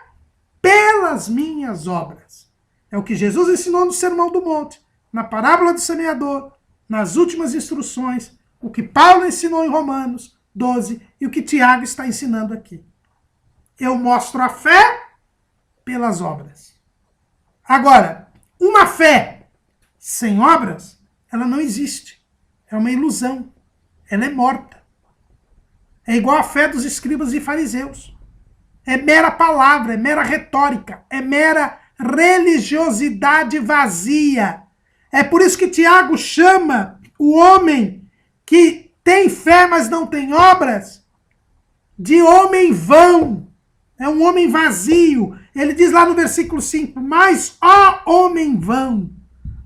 pelas minhas obras. É o que Jesus ensinou no Sermão do Monte, na parábola do semeador, nas últimas instruções, o que Paulo ensinou em Romanos 12 e o que Tiago está ensinando aqui. Eu mostro a fé pelas obras. Agora, uma fé sem obras, ela não existe. É uma ilusão. Ela é morta. É igual a fé dos escribas e fariseus. É mera palavra, é mera retórica, é mera religiosidade vazia. É por isso que Tiago chama o homem que tem fé, mas não tem obras, de homem vão. É um homem vazio. Ele diz lá no versículo 5, mas ó homem vão.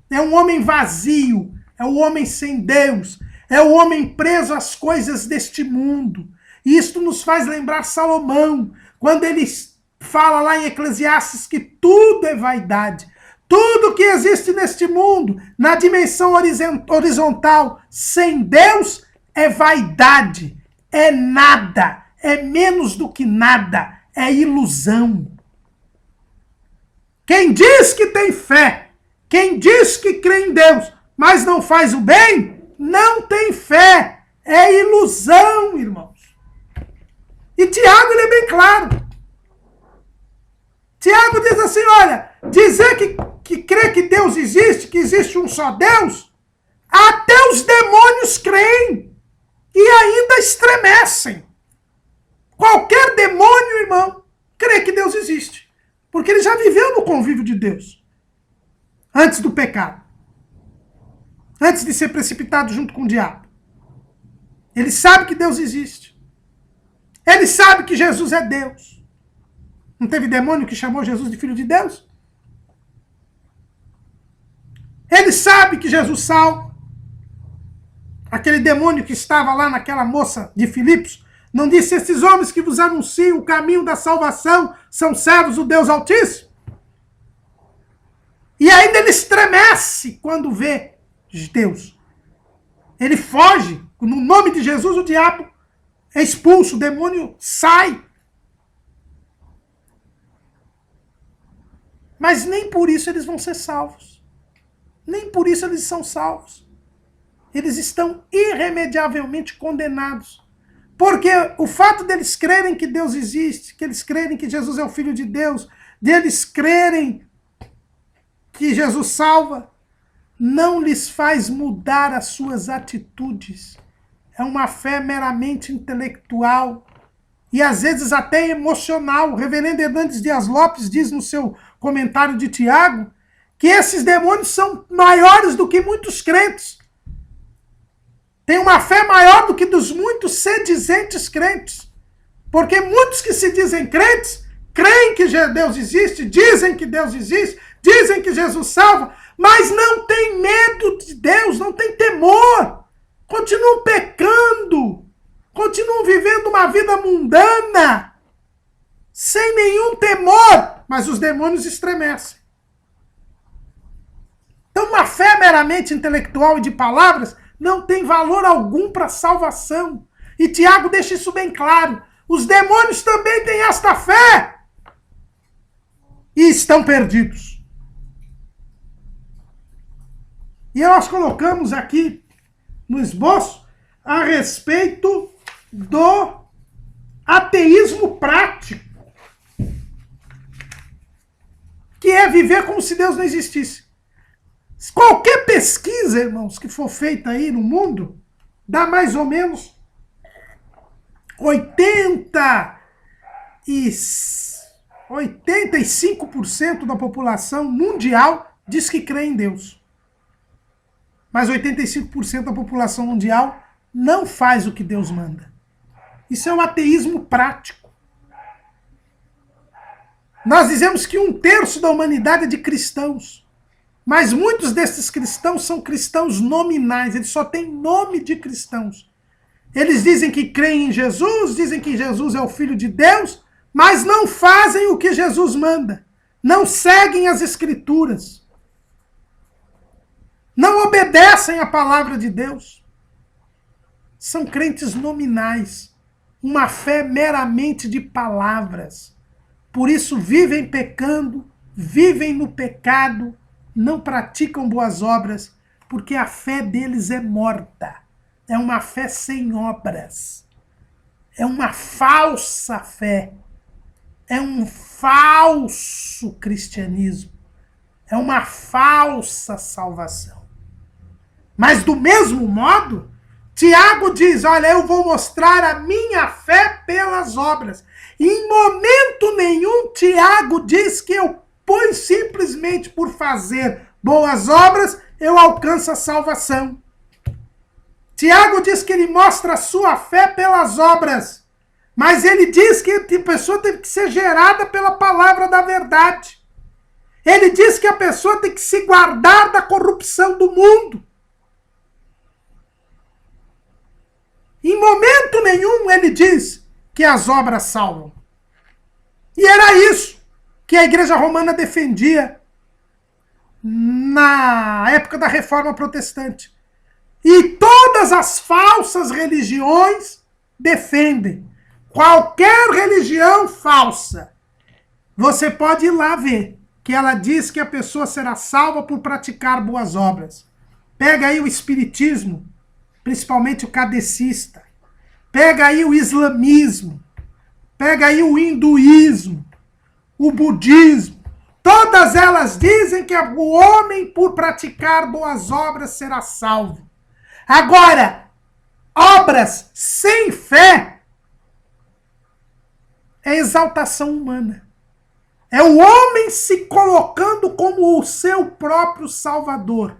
É um homem vazio, é o homem sem Deus, é o homem preso às coisas deste mundo. E isto nos faz lembrar Salomão, quando ele fala lá em Eclesiastes que tudo é vaidade. Tudo que existe neste mundo, na dimensão horizontal, sem Deus, é vaidade, é nada, é menos do que nada, é ilusão. Quem diz que tem fé, quem diz que crê em Deus, mas não faz o bem, não tem fé, é ilusão, irmãos. E Tiago, ele é bem claro. Tiago diz assim, olha, dizer que crê que Deus existe, que existe um só Deus, até os demônios creem e ainda estremecem. Qualquer demônio, irmão, crê que Deus existe, porque ele já viveu no convívio de Deus, antes do pecado, antes de ser precipitado junto com o diabo. Ele sabe que Deus existe. Ele sabe que Jesus é Deus. Não teve demônio que chamou Jesus de filho de Deus? Ele sabe que Jesus salva. Aquele demônio que estava lá naquela moça de Filipos, não disse: esses homens que vos anunciam o caminho da salvação são servos do Deus Altíssimo? E ainda ele estremece quando vê Deus. Ele foge. No nome de Jesus, o diabo é expulso, o demônio sai. Mas nem por isso eles vão ser salvos. Nem por isso eles são salvos. Eles estão irremediavelmente condenados. Porque o fato deles crerem que Deus existe, que eles crerem que Jesus é o Filho de Deus, deles crerem que Jesus salva, não lhes faz mudar as suas atitudes. É uma fé meramente intelectual e às vezes até emocional. O reverendo Hernandes Dias Lopes diz no seu comentário de Tiago que esses demônios são maiores do que muitos crentes. Tem uma fé maior do que dos muitos sedizentes crentes. Porque muitos que se dizem crentes, creem que Deus existe, dizem que Deus existe, dizem que Jesus salva, mas não tem medo de Deus, não tem temor. Continuam pecando, continuam vivendo uma vida mundana, sem nenhum temor, mas os demônios estremecem. Então, uma fé meramente intelectual e de palavras não tem valor algum para a salvação. E Tiago deixa isso bem claro. Os demônios também têm esta fé e estão perdidos. E nós colocamos aqui no esboço a respeito do ateísmo prático, que é viver como se Deus não existisse. Qualquer pesquisa, irmãos, que for feita aí no mundo, dá mais ou menos 85% da população mundial diz que crê em Deus. Mas 85% da população mundial não faz o que Deus manda. Isso é um ateísmo prático. Nós dizemos que 1/3 da humanidade é de cristãos. Mas muitos desses cristãos são cristãos nominais. Eles só têm nome de cristãos. Eles dizem que creem em Jesus, dizem que Jesus é o Filho de Deus, mas não fazem o que Jesus manda. Não seguem as Escrituras. Não obedecem à palavra de Deus. São crentes nominais. Uma fé meramente de palavras. Por isso vivem pecando, vivem no pecado, não praticam boas obras, porque a fé deles é morta. É uma fé sem obras. É uma falsa fé. É um falso cristianismo. É uma falsa salvação. Mas do mesmo modo, Tiago diz: olha, eu vou mostrar a minha fé pelas obras. E em momento nenhum Tiago diz que pois simplesmente por fazer boas obras eu alcanço a salvação. Tiago diz que ele mostra a sua fé pelas obras, mas ele diz que a pessoa tem que ser gerada pela palavra da verdade. Ele diz que a pessoa tem que se guardar da corrupção do mundo. Em momento nenhum ele diz que as obras salvam. E era isso que a Igreja Romana defendia na época da Reforma Protestante. E todas as falsas religiões defendem. Qualquer religião falsa, você pode ir lá ver que ela diz que a pessoa será salva por praticar boas obras. Pega aí o espiritismo, principalmente o kardecista. Pega aí o islamismo. Pega aí o hinduísmo. O budismo, todas elas dizem que o homem, por praticar boas obras, será salvo. Agora, obras sem fé é exaltação humana. É o homem se colocando como o seu próprio salvador.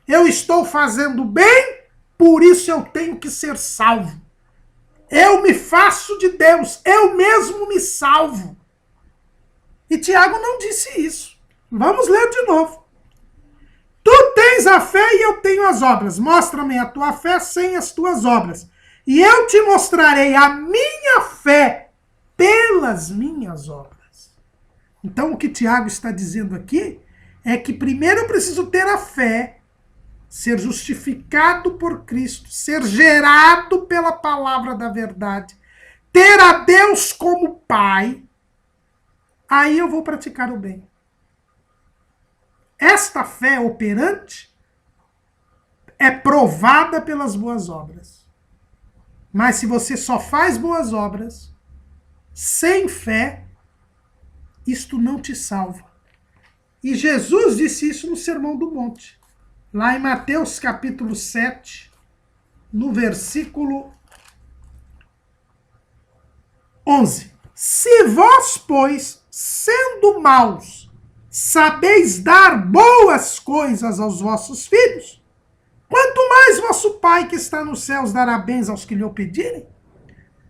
Eu estou fazendo bem, por isso eu tenho que ser salvo. Eu me faço de Deus, eu mesmo me salvo. E Tiago não disse isso. Vamos ler de novo. Tu tens a fé e eu tenho as obras. Mostra-me a tua fé sem as tuas obras. E eu te mostrarei a minha fé pelas minhas obras. Então, o que Tiago está dizendo aqui é que primeiro eu preciso ter a fé, ser justificado por Cristo, ser gerado pela palavra da verdade, ter a Deus como Pai, aí eu vou praticar o bem. Esta fé operante é provada pelas boas obras. Mas se você só faz boas obras, sem fé, isto não te salva. E Jesus disse isso no Sermão do Monte. Lá em Mateus capítulo 7, no versículo 11. Se vós, pois, sendo maus, sabeis dar boas coisas aos vossos filhos, quanto mais vosso Pai que está nos céus dará bens aos que lhe o pedirem.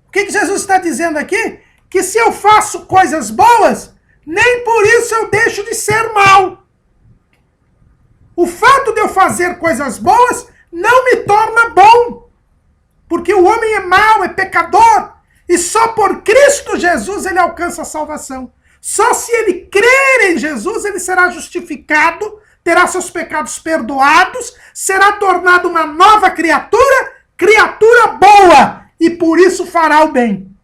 O que Jesus está dizendo aqui? Que se eu faço coisas boas, nem por isso eu deixo de ser mau. O fato de eu fazer coisas boas não me torna bom. Porque o homem é mau, é pecador. E só por Cristo Jesus ele alcança a salvação. Só se ele crer em Jesus, ele será justificado, terá seus pecados perdoados, será tornado uma nova criatura, criatura boa, e por isso fará o bem.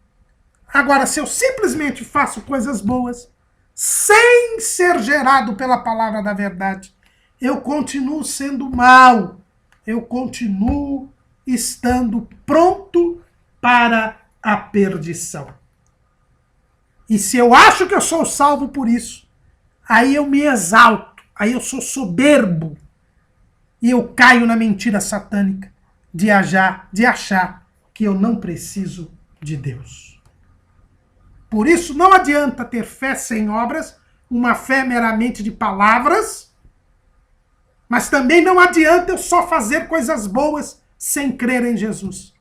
Agora, se eu simplesmente faço coisas boas, sem ser gerado pela palavra da verdade, eu continuo sendo mau, eu continuo estando pronto para a perdição. E se eu acho que eu sou salvo por isso, aí eu me exalto, aí eu sou soberbo, e eu caio na mentira satânica de achar que eu não preciso de Deus. Por isso não adianta ter fé sem obras, uma fé meramente de palavras, mas também não adianta eu só fazer coisas boas sem crer em Jesus.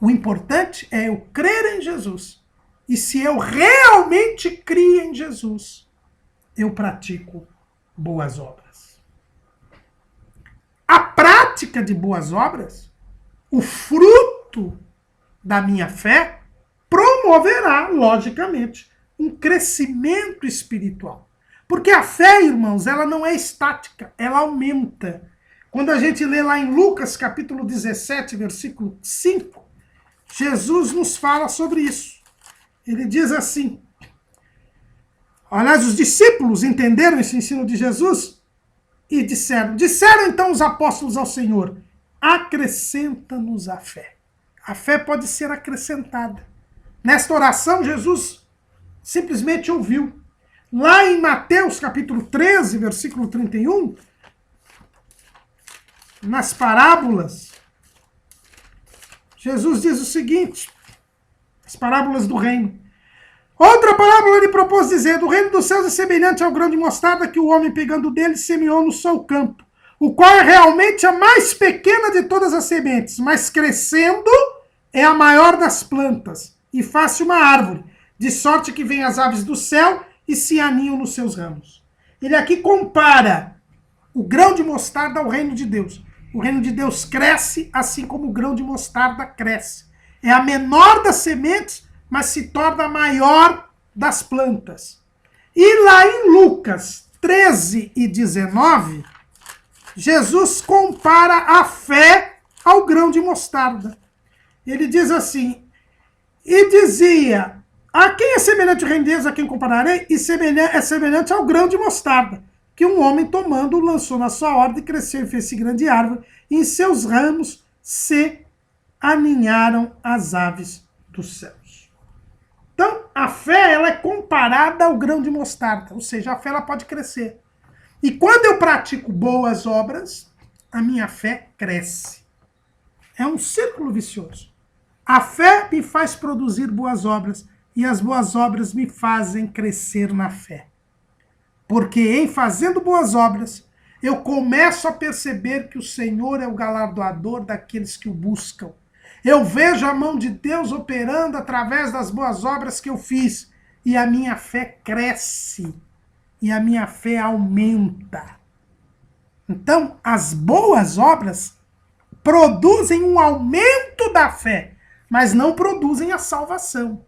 O importante é eu crer em Jesus. E se eu realmente crio em Jesus, eu pratico boas obras. A prática de boas obras, o fruto da minha fé, promoverá, logicamente, um crescimento espiritual. Porque a fé, irmãos, ela não é estática, ela aumenta. Quando a gente lê lá em Lucas, capítulo 17, versículo 5, Jesus nos fala sobre isso. Ele diz assim, aliás, os discípulos entenderam esse ensino de Jesus e disseram então os apóstolos ao Senhor, acrescenta-nos a fé. A fé pode ser acrescentada. Nesta oração, Jesus simplesmente ouviu. Lá em Mateus, capítulo 13, versículo 31, nas parábolas, Jesus diz o seguinte, as parábolas do reino. Outra parábola ele propôs dizendo, o reino dos céus é semelhante ao grão de mostarda que o homem pegando dele semeou no seu campo, o qual é realmente a mais pequena de todas as sementes, mas crescendo é a maior das plantas, e faz-se uma árvore, de sorte que vêm as aves do céu e se aninham nos seus ramos. Ele aqui compara o grão de mostarda ao reino de Deus. O reino de Deus cresce assim como o grão de mostarda cresce. É a menor das sementes, mas se torna a maior das plantas. E lá em Lucas 13 e 19, Jesus compara a fé ao grão de mostarda. Ele diz assim, e dizia, a quem é semelhante o reino de Deus, a quem compararei? E é semelhante ao grão de mostarda, que um homem tomando lançou na sua horta e cresceu e fez-se grande árvore, e em seus ramos se aninharam as aves dos céus. Então, a fé ela é comparada ao grão de mostarda, ou seja, a fé ela pode crescer. E quando eu pratico boas obras, a minha fé cresce. É um círculo vicioso. A fé me faz produzir boas obras, e as boas obras me fazem crescer na fé. Porque em fazendo boas obras, eu começo a perceber que o Senhor é o galardoador daqueles que o buscam. Eu vejo a mão de Deus operando através das boas obras que eu fiz. e a minha fé cresce, e a minha fé aumenta. Então, as boas obras produzem um aumento da fé, mas não produzem a salvação.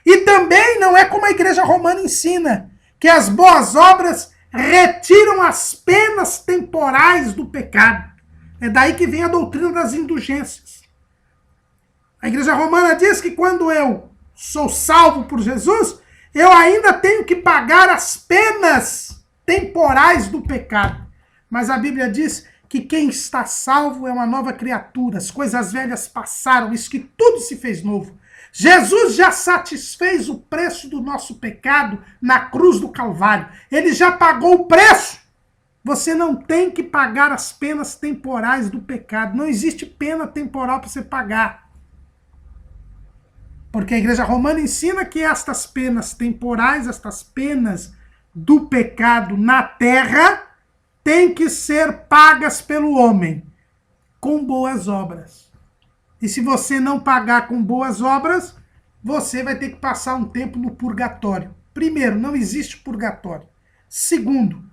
E também não é como a Igreja Romana ensina, que as boas obras retiram as penas temporais do pecado. É daí que vem a doutrina das indulgências. A Igreja Romana diz que quando eu sou salvo por Jesus, eu ainda tenho que pagar as penas temporais do pecado. Mas a Bíblia diz que quem está salvo é uma nova criatura. As coisas velhas passaram, isso que tudo se fez novo. Jesus já satisfez o preço do nosso pecado na cruz do Calvário. Ele já pagou o preço. Você não tem que pagar as penas temporais do pecado. Não existe pena temporal para você pagar. Porque a Igreja Romana ensina que estas penas temporais, estas penas do pecado na terra, têm que ser pagas pelo homem com boas obras. E se você não pagar com boas obras, você vai ter que passar um tempo no purgatório. Primeiro, não existe purgatório. Segundo,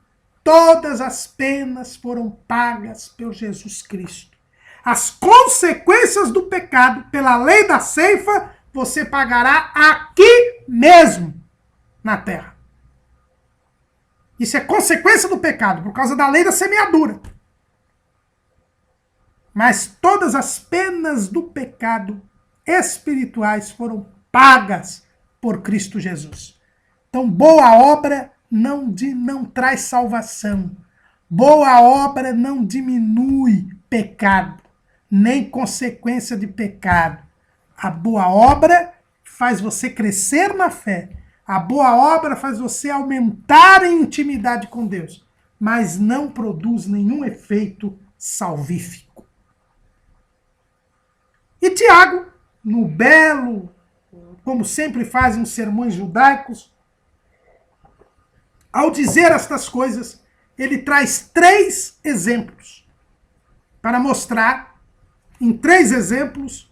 todas as penas foram pagas por Jesus Cristo. As consequências do pecado, pela lei da ceifa, você pagará aqui mesmo, na terra. Isso é consequência do pecado, por causa da lei da semeadura. Mas todas as penas do pecado espirituais foram pagas por Cristo Jesus. Então, boa obra não traz salvação. Boa obra não diminui pecado, nem consequência de pecado. A boa obra faz você crescer na fé. A boa obra faz você aumentar em intimidade com Deus, mas não produz nenhum efeito salvífico. E Tiago, no belo, como sempre fazem os sermões judaicos, ao dizer estas coisas, ele traz 3 exemplos para mostrar, em 3 exemplos,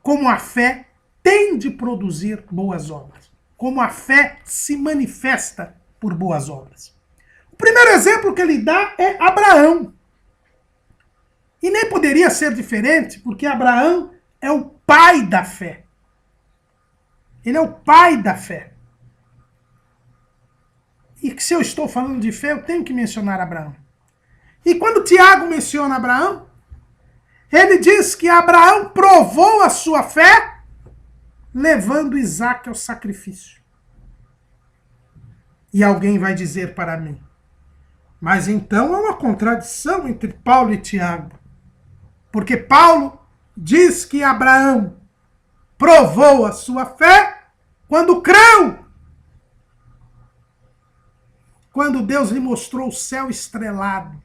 como a fé tem de produzir boas obras, como a fé se manifesta por boas obras. O primeiro exemplo que ele dá é Abraão. E nem poderia ser diferente, porque Abraão é o pai da fé. Ele é o pai da fé. E se eu estou falando de fé, eu tenho que mencionar Abraão. E quando Tiago menciona Abraão, ele diz que Abraão provou a sua fé levando Isaque ao sacrifício. E alguém vai dizer para mim, mas então é uma contradição entre Paulo e Tiago. Porque Paulo diz que Abraão provou a sua fé quando creu. Quando Deus lhe mostrou o céu estrelado.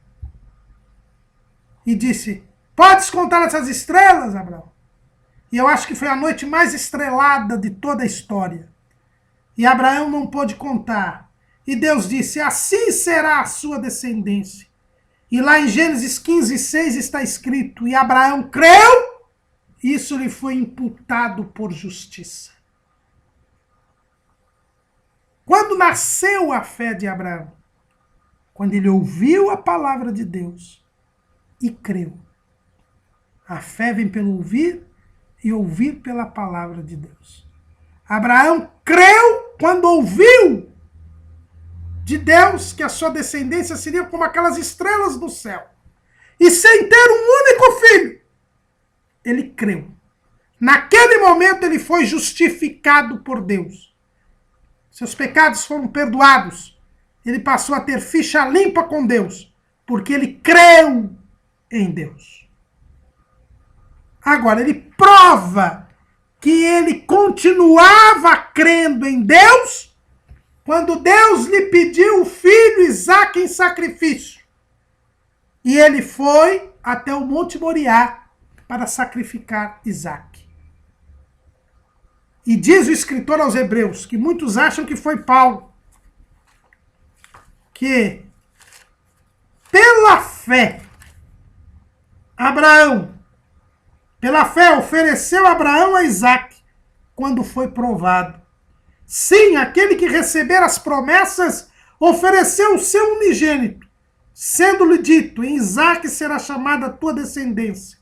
E disse, podes contar essas estrelas, Abraão? E eu acho que foi a noite mais estrelada de toda a história. E Abraão não pôde contar. E Deus disse, assim será a sua descendência. E lá em Gênesis 15:6 está escrito, e Abraão creu, isso lhe foi imputado por justiça. Quando nasceu a fé de Abraão? Quando ele ouviu a palavra de Deus e creu. A fé vem pelo ouvir e ouvir pela palavra de Deus. Abraão creu quando ouviu de Deus que a sua descendência seria como aquelas estrelas do céu. E sem ter um único filho, ele creu. Naquele momento ele foi justificado por Deus. Seus pecados foram perdoados. Ele passou a ter ficha limpa com Deus, porque ele creu em Deus. Agora, ele prova que ele continuava crendo em Deus quando Deus lhe pediu o filho Isaque em sacrifício. E ele foi até o Monte Moriá para sacrificar Isaque. E diz o escritor aos Hebreus, que muitos acham que foi Paulo, que pela fé, Abraão, pela fé ofereceu Abraão a Isaque quando foi provado Sim, aquele que receber as promessas ofereceu o seu unigênito, sendo-lhe dito, em Isaque será chamada a tua descendência.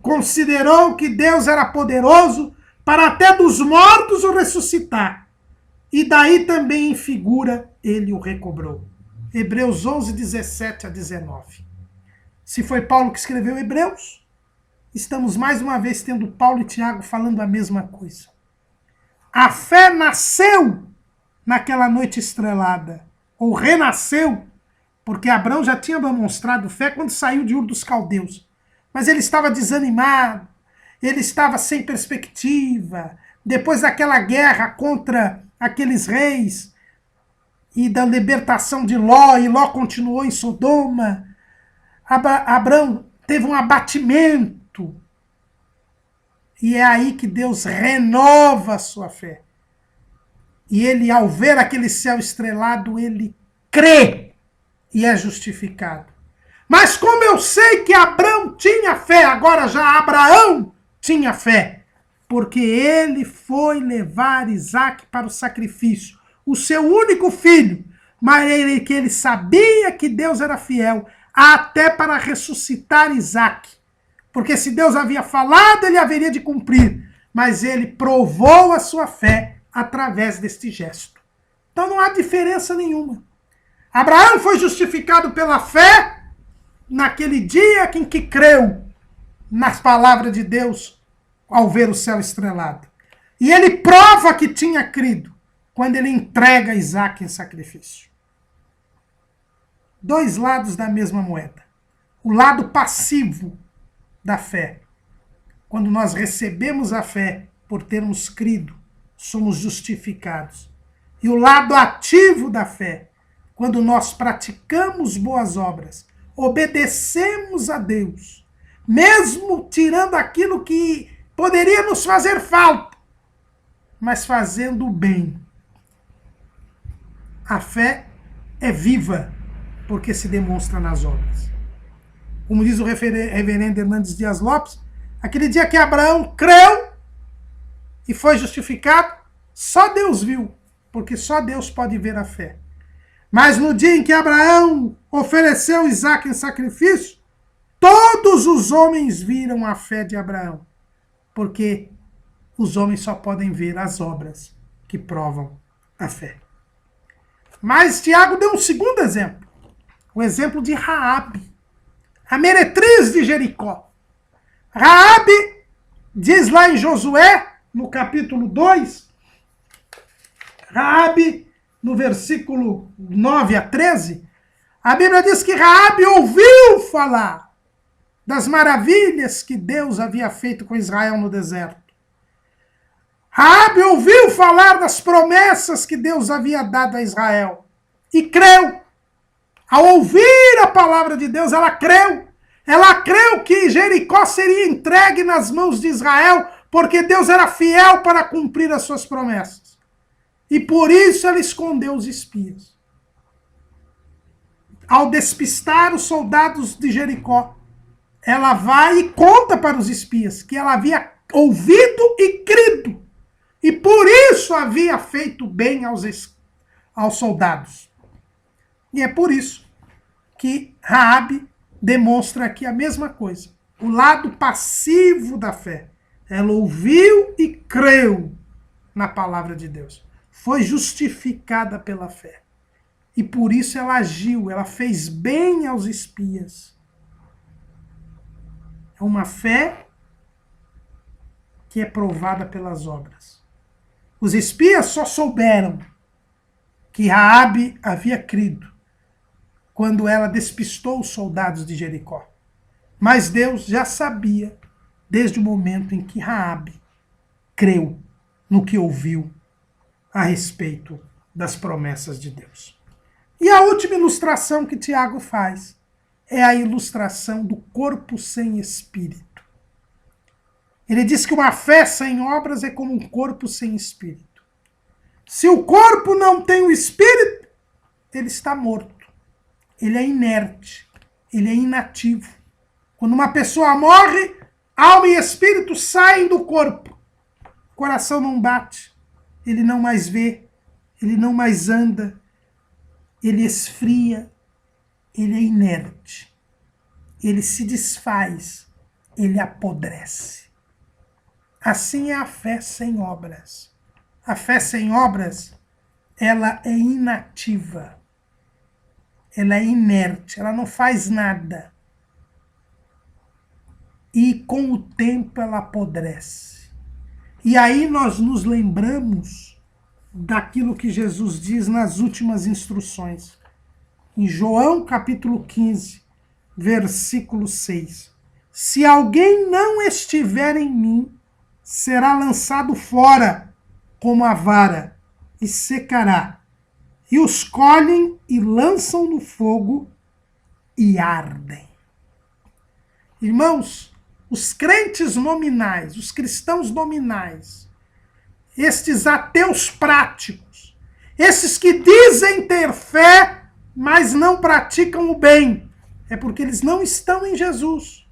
Considerou que Deus era poderoso para até dos mortos o ressuscitar. E daí também em figura ele o recobrou. Hebreus 11, 17 a 19. Se foi Paulo que escreveu Hebreus, estamos mais uma vez tendo Paulo e Tiago falando a mesma coisa. A fé nasceu naquela noite estrelada, ou renasceu, porque Abraão já tinha demonstrado fé quando saiu de Ur dos Caldeus. Mas ele estava desanimado, ele estava sem perspectiva. Depois daquela guerra contra aqueles reis e da libertação de Ló, e Ló continuou em Sodoma, Abraão teve um abatimento. E é aí que Deus renova a sua fé. E ele, ao ver aquele céu estrelado, ele crê e é justificado. Mas como eu sei que Abraão tinha fé, agora já Abraão tinha fé, porque ele foi levar Isaque para o sacrifício, o seu único filho, mas que ele sabia que Deus era fiel, até para ressuscitar Isaque. Porque se Deus havia falado, ele haveria de cumprir. Mas ele provou a sua fé através deste gesto. Então não há diferença nenhuma. Abraão foi justificado pela fé naquele dia em que creu nas palavras de Deus ao ver o céu estrelado. E ele prova que tinha crido quando ele entrega Isaque em sacrifício. Dois lados da mesma moeda. O lado passivo da fé. Quando nós recebemos a fé por termos crido, somos justificados. E o lado ativo da fé, quando nós praticamos boas obras, obedecemos a Deus, mesmo tirando aquilo que poderia nos fazer falta, mas fazendo o bem. A fé é viva, porque se demonstra nas obras. Como diz o reverendo Hernandes Dias Lopes, aquele dia que Abraão creu e foi justificado, só Deus viu, porque só Deus pode ver a fé. Mas no dia em que Abraão ofereceu Isaque em sacrifício, todos os homens viram a fé de Abraão, porque os homens só podem ver as obras que provam a fé. Mas Tiago deu um segundo exemplo, o exemplo de Raabe, a meretriz de Jericó. Raabe diz lá em Josué, no capítulo 2, Raabe, no versículo 9 a 13, a Bíblia diz que Raabe ouviu falar das maravilhas que Deus havia feito com Israel no deserto. Raabe ouviu falar das promessas que Deus havia dado a Israel e creu. Ao ouvir a palavra de Deus, ela creu. Ela creu que Jericó seria entregue nas mãos de Israel, porque Deus era fiel para cumprir as suas promessas. E por isso ela escondeu os espias. Ao despistar os soldados de Jericó, ela vai e conta para os espias que ela havia ouvido e crido. E por isso havia feito bem aos soldados. E é por isso que Raabe demonstra aqui a mesma coisa. O lado passivo da fé. Ela ouviu e creu na palavra de Deus. Foi justificada pela fé. E por isso ela agiu, ela fez bem aos espias. É uma fé que é provada pelas obras. Os espias só souberam que Raabe havia crido quando ela despistou os soldados de Jericó. Mas Deus já sabia desde o momento em que Raabe creu no que ouviu a respeito das promessas de Deus. E a última ilustração que Tiago faz é a ilustração do corpo sem espírito. Ele diz que uma fé sem obras é como um corpo sem espírito. Se o corpo não tem o espírito, ele está morto. Ele é inerte. Ele é inativo. Quando uma pessoa morre, alma e espírito saem do corpo. O coração não bate. ele não mais vê, ele não mais anda, ele esfria, ele é inerte, ele se desfaz, ele apodrece. Assim é a fé sem obras. A fé sem obras, ela é inativa, ela é inerte, ela não faz nada. E com o tempo ela apodrece. E aí nós nos lembramos daquilo que Jesus diz nas últimas instruções. Em João capítulo 15, versículo 6. Se alguém não estiver em mim, será lançado fora como a vara e secará. E os colhem e lançam no fogo e ardem. Irmãos, os crentes nominais, os cristãos nominais, estes ateus práticos, esses que dizem ter fé, mas não praticam o bem, é porque eles não estão em Jesus.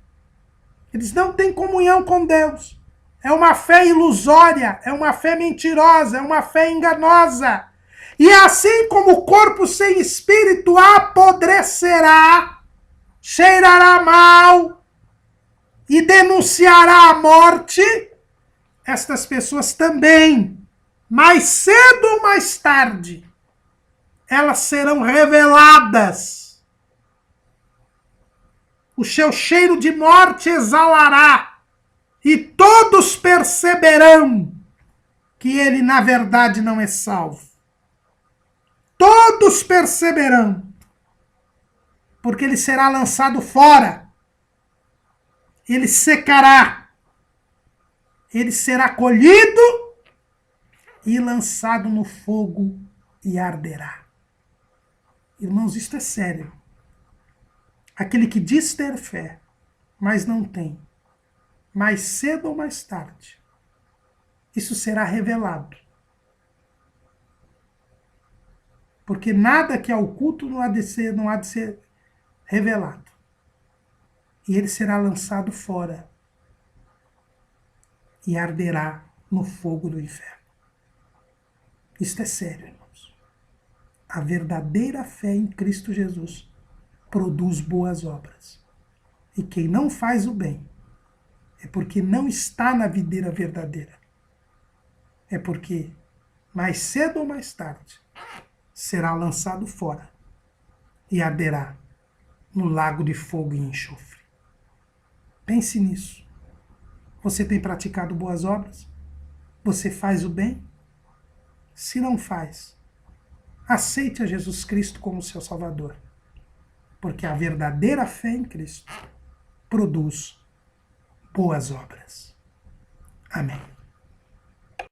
Eles não têm comunhão com Deus. É uma fé ilusória, é uma fé mentirosa, é uma fé enganosa. E assim como o corpo sem espírito apodrecerá, cheirará mal e denunciará a morte, estas pessoas também, mais cedo ou mais tarde, elas serão reveladas. O seu cheiro de morte exalará e todos perceberão que ele, na verdade, não é salvo. Todos perceberão, porque ele será lançado fora, ele secará, ele será colhido e lançado no fogo e arderá. Irmãos, isto é sério. Aquele que diz ter fé, mas não tem, mais cedo ou mais tarde, isso será revelado. Porque nada que é oculto não há de ser revelado. E ele será lançado fora e arderá no fogo do inferno. Isto é sério, irmãos. A verdadeira fé em Cristo Jesus produz boas obras. E quem não faz o bem é porque não está na videira verdadeira. É porque, mais cedo ou mais tarde, será lançado fora e arderá no lago de fogo e enxofre. Pense nisso. Você tem praticado boas obras? Você faz o bem? Se não faz, aceite a Jesus Cristo como seu Salvador. Porque a verdadeira fé em Cristo produz boas obras. Amém.